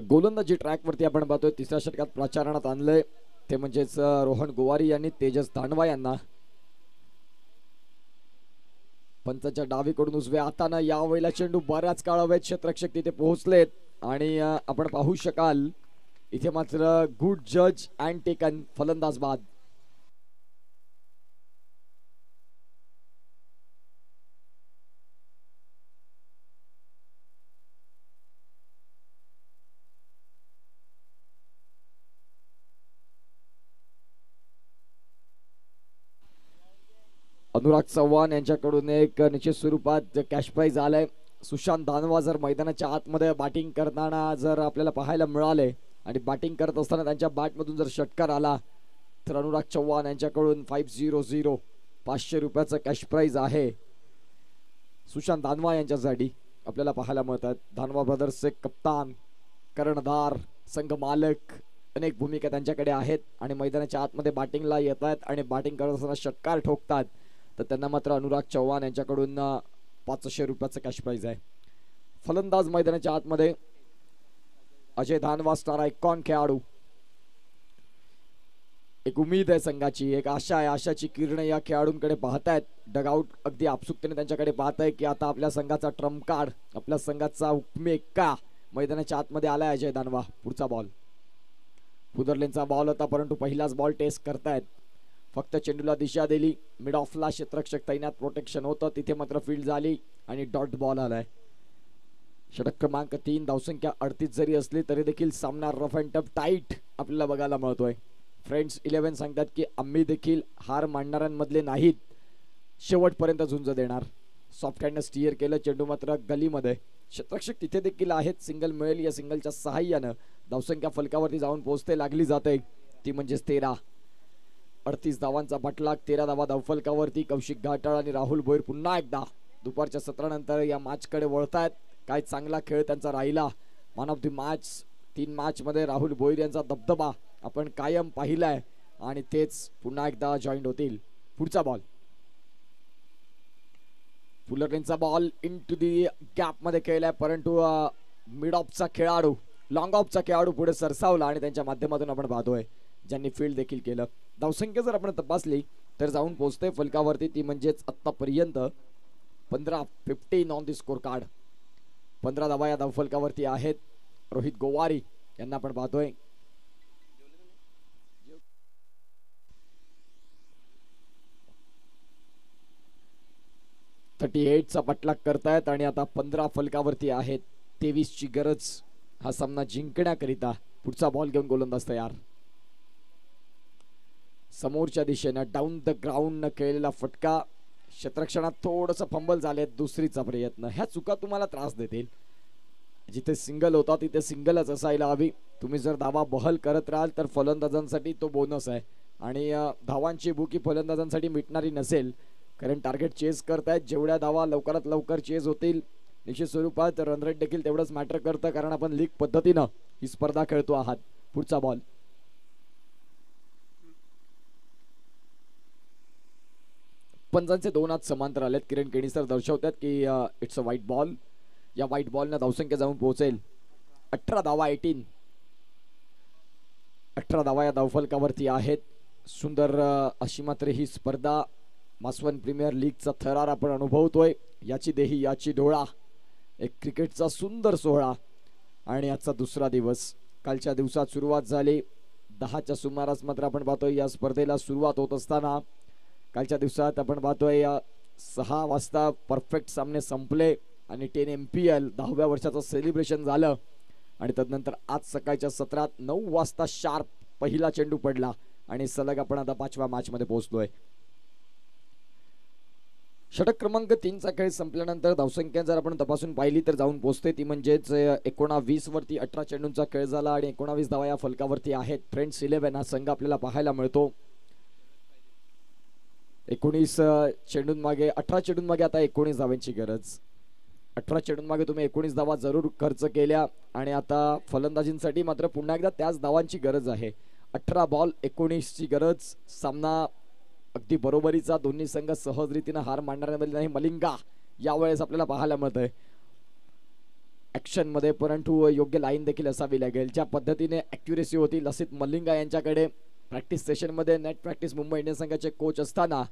गोलंदाजी ट्रॅकवरती आपण पाहतोय 3ऱ्या षटकात प्रचारणात आणलंय ते म्हणजेच रोहन गोवारी यांनी तेजस दानवा यांना. पंचाच्या डावीकडून उजव्या हातानं यावेळेला चेंडू बऱ्याच काळावेत. क्षेत्ररक्षक तिथे पोहोचलेत आणि आपण पाहू शकाल इथे मात्र गुड जज अँड टेकन फलंदाज बाद. अनुराग चव्हाण यांच्याकडून एक निश्चित स्वरूपात कॅश प्राइज आलाय. सुशांत दानवा जर मैदानाच्या आतमध्ये बॅटिंग करताना जर आपल्याला पाहायला मिळाले आणि बॅटिंग करत असताना त्यांच्या बॅटमधून जर षटकार आला तर अनुराग चव्हाण यांच्याकडून 500 500 रुपयाचं कॅश प्राइज आहे. सुशांत दानवा यांच्यासाठी आपल्याला पाहायला मिळतात. दानवा ब्रदर्सचे कप्तान, कर्णधार, संघ मालक अनेक भूमिका त्यांच्याकडे आहेत आणि मैदानाच्या आतमध्ये बॅटिंगला येत आहेत आणि बॅटिंग करत असताना षटकार ठोकतात तर त्यांना मात्र अनुराग चव्हाण यांच्याकडून 500 रुपयाचं कॅश प्राइज आहे. फलंदाज मैदानाच्या आतमध्ये अजय धानवा, स्टार आयकॉन खेळाडू. एक उमेद आहे संघाची, एक आशा आहे. आशाची किरण या खेळाडूंकडे पाहतायत. डगआउट अगदी आपसुकतेने त्यांच्याकडे पाहत आहे की आता आपल्या संघाचा ट्रम्प कार्ड, आपल्या संघाचा उपमेका मैदानाच्या आतमध्ये आलाय अजय धानवा. पुढचा बॉल फुदरलेनचा बॉल होता परंतु पहिलाच बॉल टेस्ट करतायत. फक्त चेंडूला दिशा दिली. मिड ऑफला क्षेत्ररक्षक तैनात, प्रोटेक्शन होतं. तिथे मात्र फील्ड झाली आणि डॉट बॉल आलाय. षटक क्रमांक 3. धावसंख्या 38 जरी असली तरी देखील सामना रफ अँड टफ टाईट आपल्याला बघायला मिळतोय. फ्रेंड्स 11 सांगतात की आम्ही देखील हार मानणाऱ्यांमधले नाहीत, शेवटपर्यंत झुंज देणार. सॉफ्ट हँडनं स्टिअर केलं. चेंडू मात्र गलीमध्ये. क्षेत्ररक्षक तिथे देखील आहेत. सिंगल मिळेल. या सिंगलच्या सहाय्यानं धावसंख्या फलकावरती जाऊन पोहोचते, लागली जाते. ती म्हणजेच 13. 38 धावांचा पाठलाग, 13 धावा धावफलकावरती. कौशिक घाटाळ आणि राहुल भोईर पुन्हा एकदा दुपारच्या सत्रानंतर या मॅचकडे वळतायत. काय चांगला खेळ त्यांचा राहिला. Man of the match 3 match मध्ये राहुल भोईर यांचा दबदबा आपण कायम पाहिलाय आणि तेच पुन्हा एकदा जॉईंट होतील. पुढचा बॉल फुलरलेनचा बॉल इनटू दी गॅप मध्ये खेळलाय परंतु मिड ऑफचा खेळाडू, लॉंग ऑफचा खेळाडू पुढे सरसावला आणि त्यांच्या माध्यमातून आपण पाहतोय ज्यांनी फील्ड देखील केलं. धावसंख्या जर आपण तपासली तर जाऊन पोहोचते फलकावरती. ती म्हणजेच आतापर्यंत 15 ऑन दी स्कोर कार्ड. 15 धावा या धावफलकावरती आहेत. रोहित गोवारी यांना आपण पाहतोय. चा पाठलाग करतायत आणि आता 15 फलकावरती आहेत. 23 ची गरज हा सामना जिंकण्याकरिता. पुढचा बॉल घेऊन गोलंदाज तयार. समोरच्या दिशेनं डाऊन द ग्राउंड न खेळलेला फटका. क्षेत्ररक्षणात थोडस फंबल झाले. दुसरीचा प्रयत्न. ह्या चुका तुम्हाला त्रास देतील. जिथे सिंगल होता तिथे सिंगलच असायला हवी. तुम्ही जर धावा बहल करत राहाल तर फलंदाजांसाठी तो बोनस आहे आणि धावांची भूकी फलंदाजांसाठी मिटणारी नसेल कारण टार्गेट चेस करतायत. जेवढ्या धावा लवकरात लवकर चेस होतील निश्चित स्वरूपात रन रेट देखील तेवढंच मॅटर करतं कारण आपण लीग पद्धतीनं ही स्पर्धा खेळतो आहात. पुढचा बॉल पंचांचे 2 हात समांतर आलेत. किरण केणीसर दर्शवतात की इट्स अ व्हाईट बॉल. या व्हाईट बॉलनं धावसंख्या जाऊन पोहोचेल 18 धावा. 18 धावा या धावफलकावरती आहेत. सुंदर अशी मात्र ही स्पर्धा मासवन प्रीमियर लीगचा थरार आपण अनुभवतोय. याची देही याची डोळा. एक क्रिकेटचा सुंदर सोहळा आणि आजचा दुसरा दिवस. कालच्या दिवसात सुरुवात झाली 10च्या सुमारास मात्र आपण पाहतोय या स्पर्धेला सुरुवात होत असताना कालच्या दिवसात आपण पाहतोय 6 वाजता परफेक्ट सामने संपले आणि 10 MPL 10व्या वर्षाचं सेलिब्रेशन झालं आणि तदनंतर आज सकाळच्या सत्रात 9 वाजता शार्प पहिला चेंडू पडला आणि सलग आपण आता 5व्या मॅच मध्ये पोहोचलोय. षटक क्रमांक 3 चा खेळ संपल्यानंतर धावसंख्या जर आपण तपासून पाहिली तर जाऊन पोहोचते ती म्हणजेच 19 वरती 18 चेंडूंचा खेळ झाला आणि 19 धावा या फलकावरती आहेत. फ्रेंड्स 11 हा संघ आपल्याला पाहायला मिळतो. 19 चेंडूंमागे 18 चेंडूंमागे आता 19 धावांची गरज. 18 चेंडूंमागे तुम्ही 19 धावा जरूर खर्च केल्या आणि आता फलंदाजींसाठी मात्र पुन्हा एकदा त्याच धावांची गरज आहे. 18 बॉल 19 ची गरज. सामना अगदी बरोबरीचा, दोन्ही संघ सहज रीतीने हार मानणाऱ्यांमध्ये नाही. मलिंगा यावेळेस आपल्याला पाहायला मिळत आहे ऍक्शन मध्ये, परंतु योग्य लाईन देखील असावी लागेल. ज्या पद्धतीने ॲक्युरेसी होती लसित मलिंगा यांच्याकडे प्रॅक्टिस सेशन मध्ये, नेट प्रॅक्टिस मुंबई इंडियन्स संघाचे कोच असताना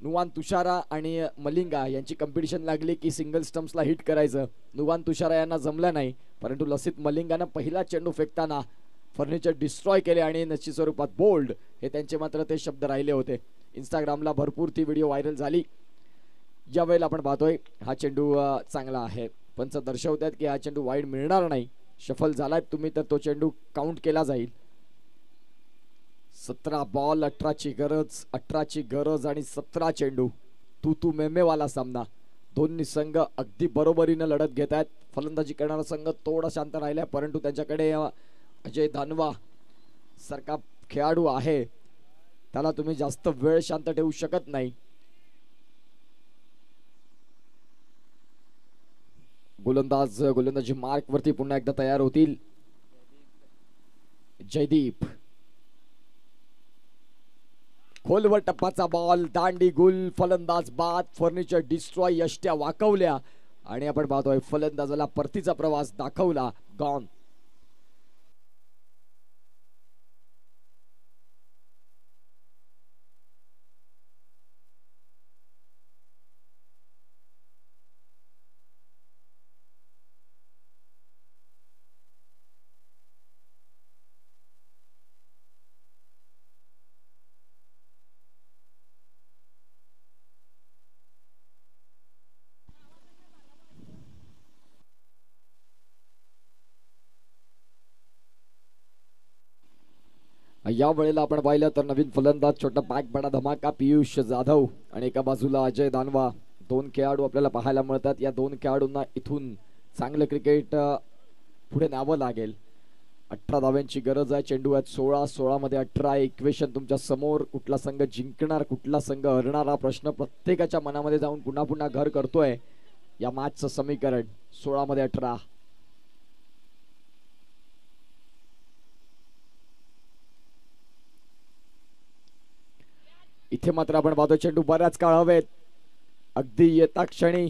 नुवान तुषारा आणि मलिंगा यांची कॉम्पिटिशन लागली की सिंगल स्टम्प्सला हिट करायचं. नुवान तुषारा यांना जमलं नाही, परंतु लसित मलिंगानं पहिला चेंडू फेकताना फर्निचर डिस्ट्रॉय केले आणि निश्चित स्वरूपात बोल्ड हे त्यांचे मात्र ते शब्द राहिले होते. इंस्टाग्रामला भरपूर ती व्हिडिओ व्हायरल झाली. ज्यावेळेला आपण पाहतोय हा चेंडू चांगला आहे, पंच दर्शवतात की हा चेंडू वाईड मिळणार नाही. शफल झालाय तुम्ही तर तो चेंडू काउंट केला जाईल. 17 बॉल 18 ची गरज, 18 ची गरज आणि 17 चेंडू. तू मेमेवाला सामना. दोन्ही संघ अगदी बरोबरीनं लढत घेत आहेत. फलंदाजी करणारा संघ थोडा शांत राहिलाय, परंतु त्यांच्याकडे अजय दानवा सारखा खेळाडू आहे, त्याला तुम्ही जास्त वेळ शांत ठेवू शकत नाही. गोलंदाजी मार्क वरती पुन्हा एकदा तयार होतील. जयदीप खोलवर टप्पाचा बॉल, दांडी गुल, फलंदाज बाद, फर्निचर डिस्ट्रॉय, यष्ट्या वाकवल्या आणि आपण पाहतोय फलंदाजाला परतीचा प्रवास दाखवला. गॉन. या वेळेला आपण पाहिलं तर नवीन फलंदाज छोटा पॅक बडा धमाका पियुष जाधव आणि एका बाजूला अजय दानवा. 2 खेळाडू आपल्याला पाहायला मिळतात. या 2 खेळाडूंना इथून चांगलं क्रिकेट पुढे न्यावं लागेल. 18 धाव्यांची गरज आहे. चेंडू आहेत 16 मध्ये 18. इक्वेशन तुमच्या समोर. कुठला संघ जिंकणार, कुठला संघ हरणार हा प्रश्न प्रत्येकाच्या मनामध्ये जाऊन पुन्हा पुन्हा घर करतोय. या मॅचचं समीकरण 16 मध्ये 18. इथे मात्र आपण पाहतो चेंडू बऱ्याच काळ हवेत. अगदी येता क्षणी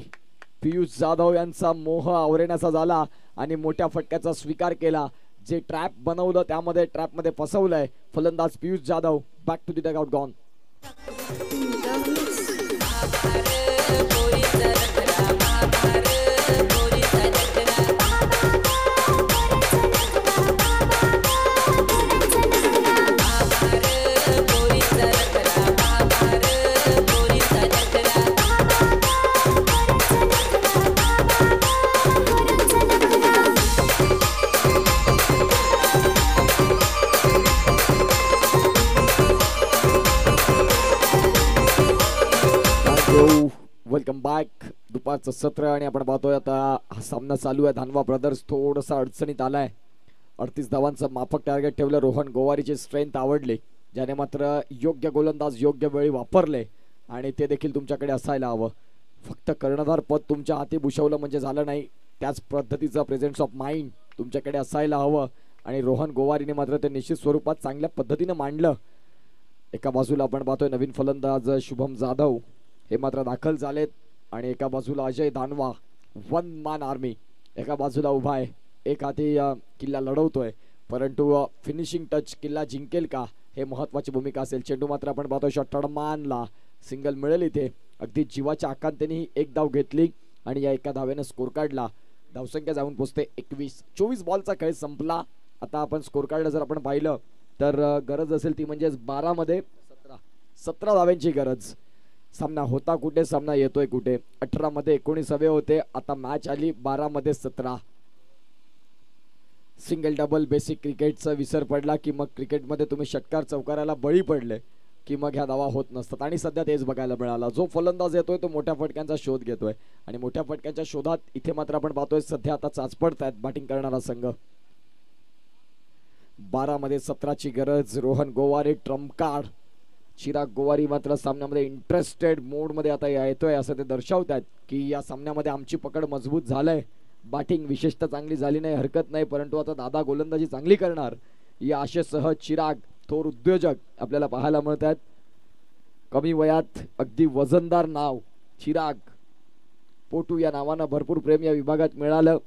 पियुष जाधव यांचा मोह आवरण्याचा झाला आणि मोठ्या फटक्याचा स्वीकार केला. जे ट्रॅप बनवलं त्यामध्ये ट्रॅपमध्ये फसवलंय फलंदाज Piyush Jadhav. Back to the dugout. Gone. Welcome back. दुपारचं सत्र आणि आपण पाहतोय आता हा सामना चालू आहे. धानवा ब्रदर्स थोडासा अडचणीत आलाय. 38 धावांचं माफक टार्गेट ठेवलं. रोहन गोवारीची स्ट्रेंथ आवडली, ज्याने मात्र योग्य गोलंदाज योग्य वेळी वापरले आणि ते देखील तुमच्याकडे असायला हवं. फक्त कर्णधार पद तुमच्या हाती भूषवलं म्हणजे झालं नाही, त्याच पद्धतीचं प्रेझेन्स ऑफ माइंड तुमच्याकडे असायला हवं आणि रोहन गोवारीने मात्र ते निश्चित स्वरूपात चांगल्या पद्धतीने मांडलं. एका बाजूला आपण पाहतोय नवीन फलंदाज शुभम जाधव हे मात्र दाखल झालेत आणि एका बाजूला अजय दानवा 1 man आर्मी एका बाजूला उभा आहे. एक हाती किल्ला लढवतोय, परंतु फिनिशिंग टच किल्ला जिंकेल का हे महत्वाची भूमिका असेल. चेंडू मात्र आपण पाहतोय शॉर्ट मानला, सिंगल मिळेल इथे. अगदी जीवाच्या आकांतेने ही एक धाव घेतली आणि या एका धावेनं स्कोर काढला. धावसंख्या जाऊन पोहोचते 21. 24 बॉलचा खेळ संपला. आता आपण स्कोर कार्ड जर आपण पाहिलं तर गरज असेल ती म्हणजे 12 मध्ये 17 धाव्यांची गरज. सामना होता कुठे, सामना येतोय कुठे. 18 मध्ये 19 हवे होते, आता मॅच आली 12 मध्ये 17. सिंगल डबल बेसिक क्रिकेटचा विसर पडला की मग क्रिकेटमध्ये तुम्ही षटकार चौकाराला बळी पडले की मग ह्या धावा होत नसतात. आणि सध्या तेच बघायला मिळाला. जो फलंदाज येतोय तो मोठ्या फटक्यांचा शोध घेतोय आणि मोठ्या फटक्यांच्या शोधात इथे मात्र आपण पाहतोय सध्या आता चाचपडतायत बॅटिंग करणारा संघ. 12 मध्ये 17 ची गरज. Rohan Gowari trump card. चिराग गोवारी मात्र सामन्यामध्ये इंटरेस्टेड मोड मध्ये आता येतोय असं ते दर्शवतात की या सामन्यामध्ये आमची पकड मजबूत झालंय. बॅटिंग विशेषतः चांगली झाली नाही हरकत नाही, परंतु आता दादा गोलंदाजी चांगली करणार या आशेसह चिराग थोर उद्योजक आपल्याला पाहायला मिळतात. कमी वयात अगदी वजनदार नाव चिराग पोटू या नावानं भरपूर प्रेम या विभागात मिळालं.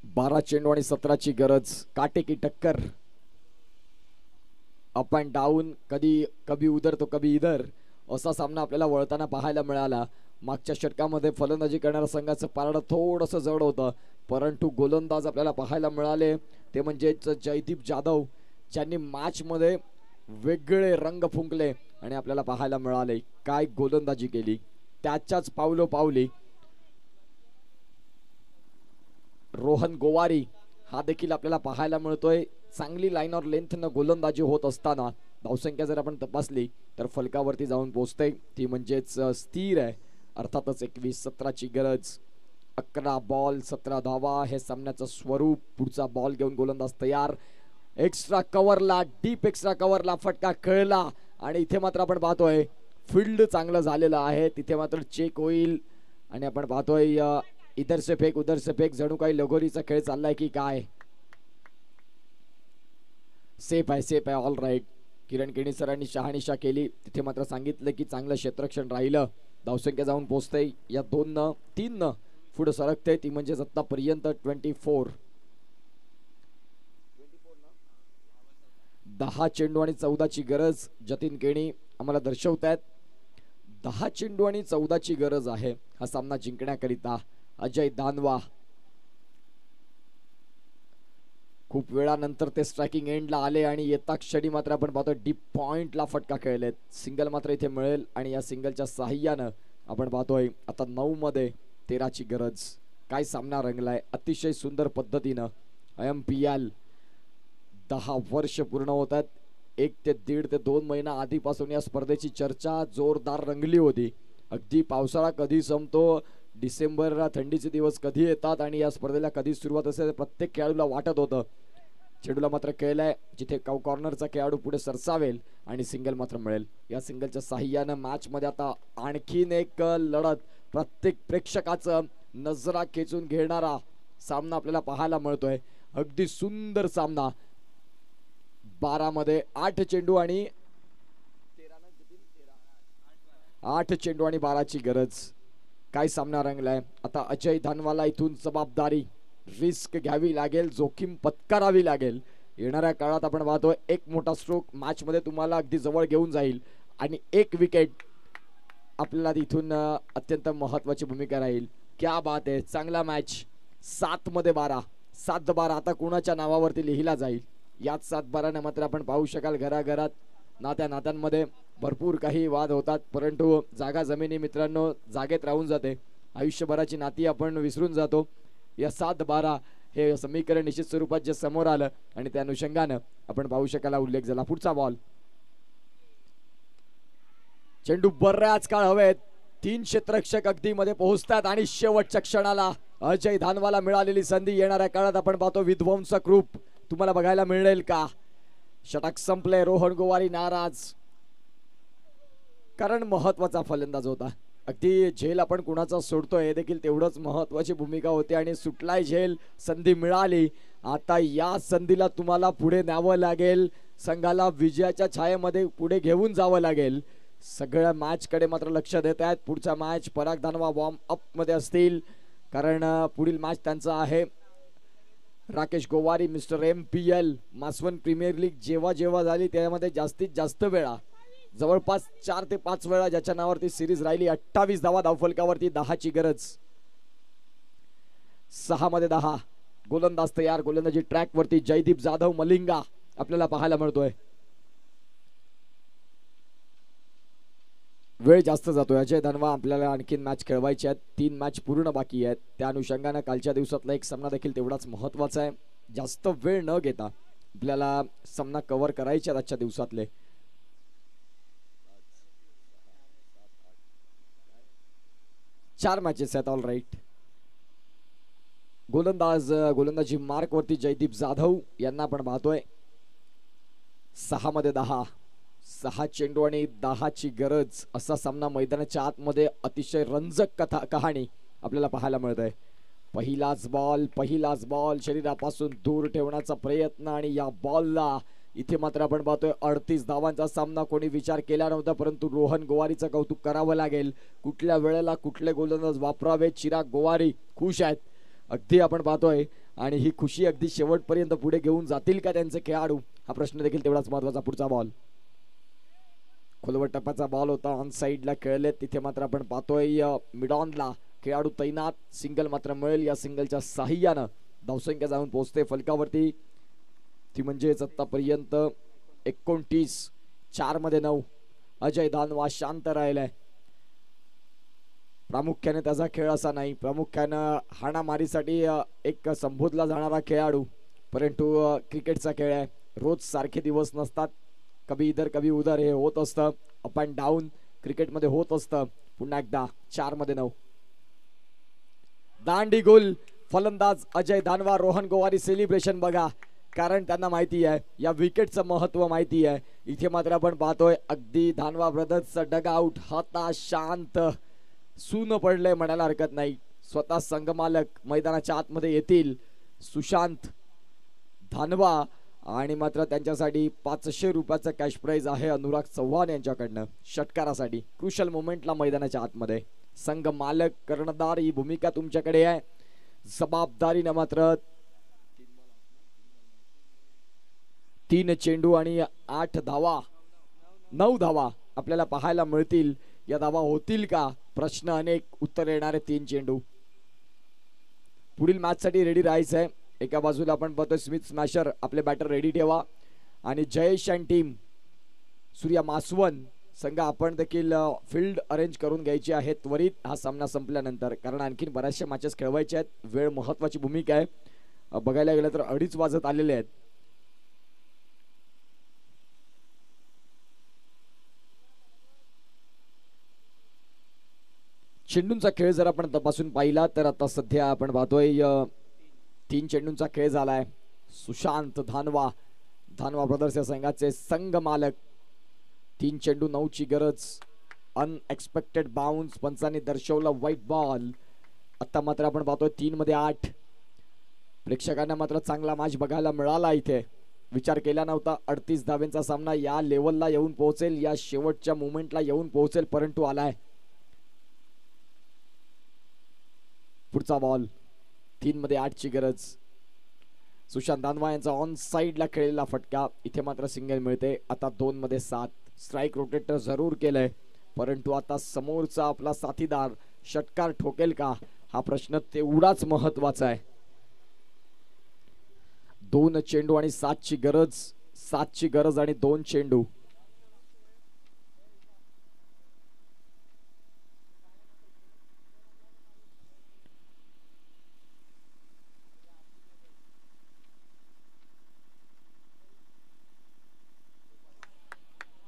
बारा चेंडू आणि 17 ची गरज. काटे की टक्कर. अप अँड डाऊन, कभी उधर तो कभी इधर असा सामना आपल्याला वळताना पाहायला मिळाला. मागच्या षटकामध्ये फलंदाजी करणाऱ्या संघाचं पारडं थोडंसं जड होतं, परंतु गोलंदाज आपल्याला पाहायला मिळाले ते म्हणजेच जयदीप जाधव, ज्यांनी मॅच मध्ये वेगळे रंग फुंकले आणि आपल्याला पाहायला मिळाले काय गोलंदाजी केली. त्याच्याच पावली रोहन गोवारी हा देखील आपल्याला पाहायला मिळतोय. चांगली लाईन और लेंथनं गोलंदाजी होत असताना धावसंख्या जर आपण तपासली तर फलकावरती जाऊन पोहोचते, ती म्हणजेच स्थिर आहे. अर्थातच 21-17 ची गरज. 11 बॉल 17 धावा हे सामन्याचं स्वरूप. पुढचा बॉल घेऊन गोलंदाज तयार. एक्स्ट्रा कव्हरला, डीप एक्स्ट्रा कव्हरला फटका कळला आणि इथे मात्र आपण पाहतोय फील्ड चांगलं झालेलं आहे. तिथे मात्र चेक होईल आणि आपण पाहतोय इधर से फेक उधर से फेक, जणू काही लगोरीचा खेळ चाललाय की काय. सेफ आहे ऑल राईट. किरण केणी सरांनी शहानिशा केली. तिथे मात्र सांगितलं की चांगलं क्षेत्ररक्षण राहिलं. धावसंख्या जाऊन पोहोचते या 2-3 पुढे सरकते, ती म्हणजे आतापर्यंत 24. 10 चेंडू आणि 14 ची गरज जतीन केणी आम्हाला दर्शवतायत. 10 चेंडू आणि 14 ची गरज आहे हा सामना जिंकण्याकरिता. अजय दानवा खूप वेळानंतर ते स्ट्रायकिंग एंडला आले आणि येता क्षणी मात्र आपण पाहतो डीप पॉइंटला फटका खेळलेत. सिंगल मात्र इथे मिळेल आणि या सिंगलच्या साहाय्यानं आपण पाहतोय आता 9 मध्ये 13 ची गरज. काय सामना रंगलाय अतिशय सुंदर पद्धतीनं. IMPL 10 वर्ष पूर्ण होतात. 1 ते 1.5 ते 2 महिना आधीपासून या स्पर्धेची चर्चा जोरदार रंगली होती. अगदी पावसाळा कधी संपतो, डिसेंबर थंडीचे दिवस कधी येतात आणि या स्पर्धेला कधी सुरुवात असेल प्रत्येक खेळाडूला वाटत होतं. चेंडूला मात्र केलंय जिथे कॉर्नरचा खेळाडू पुढे सरसावेल आणि सिंगल मात्र मिळेल. या सिंगलच्या साहाय्यानं मॅच मध्ये आता आणखीन एक लढत, प्रत्येक प्रेक्षकाचं नजरा खेचून घेणारा सामना आपल्याला पाहायला मिळतोय. अगदी सुंदर सामना. 12 मध्ये 8 चेंडू आणि 12 ची गरज. काय सामना रंगलाय. आता अजय धानवाला इथून जबाबदारी, रिस्क घ्यावी लागेल, जोखीम पत्करावी लागेल. येणाऱ्या काळात आपण पाहतोय एक मोठा स्ट्रोक मॅच मध्ये तुम्हाला अगदी जवळ घेऊन जाईल आणि एक विकेट आपल्याला इथून अत्यंत महत्वाची भूमिका राहील. क्या बात आहे. चांगला मॅच. 7 मध्ये 12, 7-12 आता कुणाच्या नावावरती लिहिला जाईल. याच 7-12 मात्र आपण पाहू शकाल घराघरात नात्यांमध्ये भरपूर काही वाद होतात, परंतु जागा जमिनी मित्रांनो जागेत राहून जाते. आयुष्यभराची नाती आपण विसरून जातो. या 7-12 हे समीकरण निश्चित स्वरूपात जे समोर आलं आणि त्या अनुषंगानं आपण पाहू शकाल उल्लेख झाला. पुढचा बॉल. चेंडू बऱ्याच काळ हवेत. 3 क्षेत्ररक्षक अगदी मध्ये पोहोचतात आणि शेवटच्या क्षणाला अजय धानवाला मिळालेली संधी. येणाऱ्या काळात आपण पाहतो विध्वंसक रूप तुम्हाला बघायला मिळेल का. षटक संपले. रोहन गोवारी नाराज, कारण महत्वाचा फलंदाज होता. अगदी झेल आपण कुणाचा सोडतोय हे देखील तेवढंच महत्वाची भूमिका होती आणि सुटलाय झेल. संधी मिळाली. आता या संधीला तुम्हाला पुढे न्यावं लागेल. संघाला विजयाच्या छायेमध्ये पुढे घेऊन जावं लागेल. सगळ्या मॅच कडे मात्र लक्ष देत आहेत. पुढचा मॅच पराग दानवा वॉर्म अप मध्ये असतील, कारण पुढील मॅच त्यांचा आहे Rakesh Gowari mister MPL Maswan premier league जेव्हा जेव्हा झाली त्यामध्ये जास्तीत जास्त वेळा, जवळपास 4 ते 5 वेळा ज्याच्या नावावरती सिरीज राहिली. 28 धावा धावफलकावरती. 10 ची गरज. 6 मध्ये 10. गोलंदाज तयार. गोलंदाजी ट्रॅक वरती जयदीप जाधव मलिंगा आपल्याला पाहायला मिळतोय. वेळ जास्त जातोय. अजय धनवा आपल्याला आणखीन मॅच खेळवायचे आहेत. 3 मॅच पूर्ण बाकी आहेत. त्या अनुषंगाने कालच्या दिवसातला एक सामना देखील तेवढाच महत्वाचा आहे. जास्त वेळ न घेता आपल्याला सामना कव्हर करायचे आजच्या दिवसातले. 4 मॅचेस आहेत. All right. गोलंदाजी मार्क वरती जयदीप जाधव यांना आपण पाहतोय. 6 मध्ये 10. 6 चेंडू आणि 10ची गरज असा सामना मैदानाच्या आतमध्ये अतिशय रंजक कहाणी आपल्याला पाहायला मिळत आहे. पहिलाच बॉल शरीरापासून दूर ठेवण्याचा प्रयत्न आणि या बॉलला इथे मात्र आपण पाहतोय 38 धावांचा सामना. कोणी विचार केला नव्हता, परंतु रोहन गोवारीचं कौतुक करावं लागेल. कुठल्या वेळेला कुठले गोलंदाज वापरावे चिराग गोवारी खुश आहेत अगदी आपण पाहतोय. आणि ही खुशी अगदी शेवटपर्यंत पुढे घेऊन जातील का त्यांचे खेळाडू हा प्रश्न देखील तेवढाच महत्वाचा. पुढचा बॉल खोलवर टप्प्याचा बॉल होता. ऑन साइडला खेळले. तिथे मात्र आपण पाहतोय मिडॉनला खेळाडू तैनात. सिंगल मात्र मिळेल. या सिंगलच्या साह्यानं धावसंख्या जाऊन पोहोचते फलकावरती. ती म्हणजेच आतापर्यंत 29. 4 मध्ये 9. अजय धानवा शांत राहिलाय. प्रामुख्याने त्याचा खेळ असा नाही. प्रामुख्यानं हाणामारीसाठी एक संबोधला जाणारा खेळाडू, परंतु क्रिकेटचा खेळ आहे. रोज सारखे दिवस नसतात. कभी इधर कभी उधर हे होत असतं. अप अँड डाऊन क्रिकेटमध्ये होत असतं. पुन्हा एकदा 4 मध्ये 9. दांडी गोल. फलंदाज अजय धानवा. रोहन गोवारी सेलिब्रेशन बघा, कारण त्यांना माहिती आहे या विकेटचं महत्व माहिती आहे. इथे मात्र आपण पाहतोय अगदी धानवा ब्रदर्सचं डग आउट. हताश शांत सून पडलंय म्हणायला हरकत नाही. स्वतः संघमालक मैदानाच्या आतमध्ये येतील सुशांत धानवा. आणि मात्र त्यांच्यासाठी 500 रुपयाचं कॅश प्राइज आहे अनुराग चव्हाण यांच्याकडनं षटकारासाठी. क्रुशल मोमेंटला मैदानाच्या आतमध्ये संघ मालक कर्णधार ही भूमिका तुमच्याकडे आहे. जबाबदारीने मात्र 3 चेंडू आणि 8 धावा 9 धावा आपल्याला पाहायला मिळतील. या धावा होतील का प्रश्न अनेक. उत्तर येणारे 3 चेंडू. पुढील मॅच साठी रेडी राहायचं आहे. एका बाजूला आपण बघतोय स्मिथ स्मॅशर आपले बॅटर रेडी ठेवा. आणि जयेश अँड टीम सूर्या मासवन संघ आपण देखील फील्ड अरेंज करून घ्यायची आहे त्वरित हा सामना संपल्यानंतर, कारण आणखीन बऱ्याचशा मॅचेस खेळवायचे आहेत. वेळ महत्वाची भूमिका आहे. बघायला गेलं तर 2:30 वाजत आलेले आहेत. चेंडूंचा खेळ जर आपण तपासून पाहिला तर आता सध्या आपण पाहतोय 3 चेंडूंचा खेळ झालाय. सुशांत धानवा ब्रदर्स या संघाचे संघ मालक. 3 चेंडू 9ची गरज. अनएक्सपेक्टेड बाउन्स पंचांनी दर्शवला व्हाईट बॉल. आता मात्र आपण पाहतोय 3 मध्ये 8. प्रेक्षकांना मात्र चांगला मॅच बघायला मिळाला. इथे विचार केला नव्हता 38 धावेंचा सामना या लेवलला येऊन पोहोचेल, या शेवटच्या मोमेंटला येऊन पोहोचेल, परंतु आलाय. पुढचा बॉल 3 मध्ये 8ची गरज. सुशांत धानवा यांचा ऑन साइडला खेळलेला फटका. इथे मात्र सिंगल मिळते. आता 2 मध्ये 7. स्ट्राईक रोटेटर जरूर केलंय, परंतु आता समोरचा आपला साथीदार षटकार ठोकेल का हा प्रश्न तेवढाच महत्वाचा आहे. 2 चेंडू आणि 7ची गरज आणि 2 चेंडू.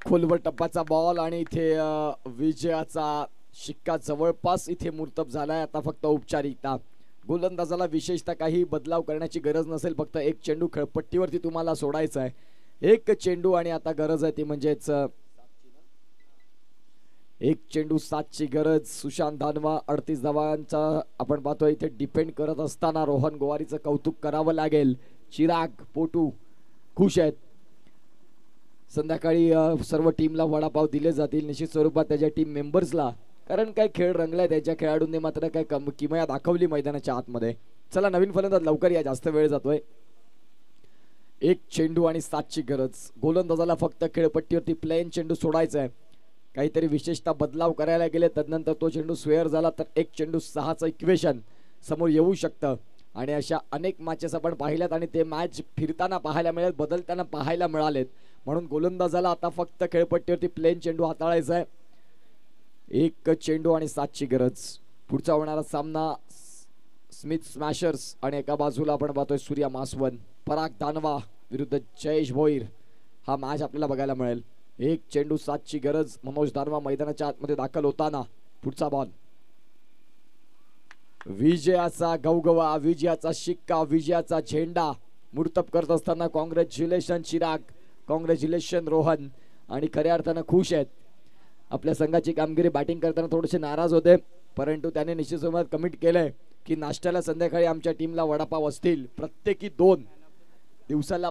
खोलवर टप्प्याचा बॉल आणि इथे विजयाचा शिक्का जवळपास इथे मूर्तब झालाय. आता फक्त औपचारिकता. गोलंदाजाला विशेषतः काही बदलाव करण्याची गरज नसेल. फक्त 1 चेंडू खेळपट्टीवरती तुम्हाला सोडायचा आहे. 1 चेंडू आणि आता गरज आहे ती म्हणजेच 1 चेंडू 7ची गरज. सुशांत धानवा 38 धावांचा आपण पाहतोय इथे डिपेंड करत असताना रोहन गोवारीचं कौतुक करावं लागेल. चिराग पोटू खुश आहेत. संध्याकाळी सर्व टीमला वडापाव दिले जातील निश्चित स्वरूपात त्याच्या टीम मेंबर्सला, कारण काय खेळ रंगलाय त्याच्या खेळाडूंनी मात्र काय किमया दाखवली मैदानाच्या आतमध्ये. चला नवीन फलंदाज लवकर या, जास्त वेळ जातोय. 1 चेंडू आणि 7ची गरज. गोलंदाजाला फक्त खेळपट्टीवरती प्लेन चेंडू सोडायचा आहे. काहीतरी विशेषतः बदलाव करायला गेले तदनंतर तो चेंडू स्वेअर झाला तर 1 चेंडू 6चं इक्वेशन समोर येऊ शकतं. आणि अशा अनेक मॅचेस आपण पाहिल्यात आणि ते मॅच फिरताना पाहायला मिळेल, बदलताना पाहायला मिळालेत. म्हणून गोलंदाजाला आता फक्त खेळपट्टीवरती प्लेन चेंडू हाताळायचा आहे. एक चेंडू आणि 7ची गरज. पुढचा होणारा सामना स्मिथ स्मॅशर्स आणि एका बाजूला आपण पाहतोय सूर्या मासवन, पराग दानवा विरुद्ध जयेश भोईर. हा मॅच आपल्याला बघायला मिळेल. एक चेंडू 7ची गरज. मनोज दानवा मैदानाच्या आतमध्ये दाखल होताना पुढचा बॉल. विजयाचा गवगवा, विजयाचा शिक्का, विजयाचा झेंडा मुर्तब करत असताना कॉंग्रॅच्युलेशन चिराग, कॉंग्रॅच्युलेशन रोहन. आणि खऱ्या अर्थानं खुश आहेत. आपल्या संघाची कामगिरी बॅटिंग करताना थोडेसे नाराज होते, परंतु त्याने निश्चित स्वरूपात कमिट केलंय की नाश्त्याला संध्याकाळी आमच्या टीमला वडापाव असतील, प्रत्येकी 2 दिवसाला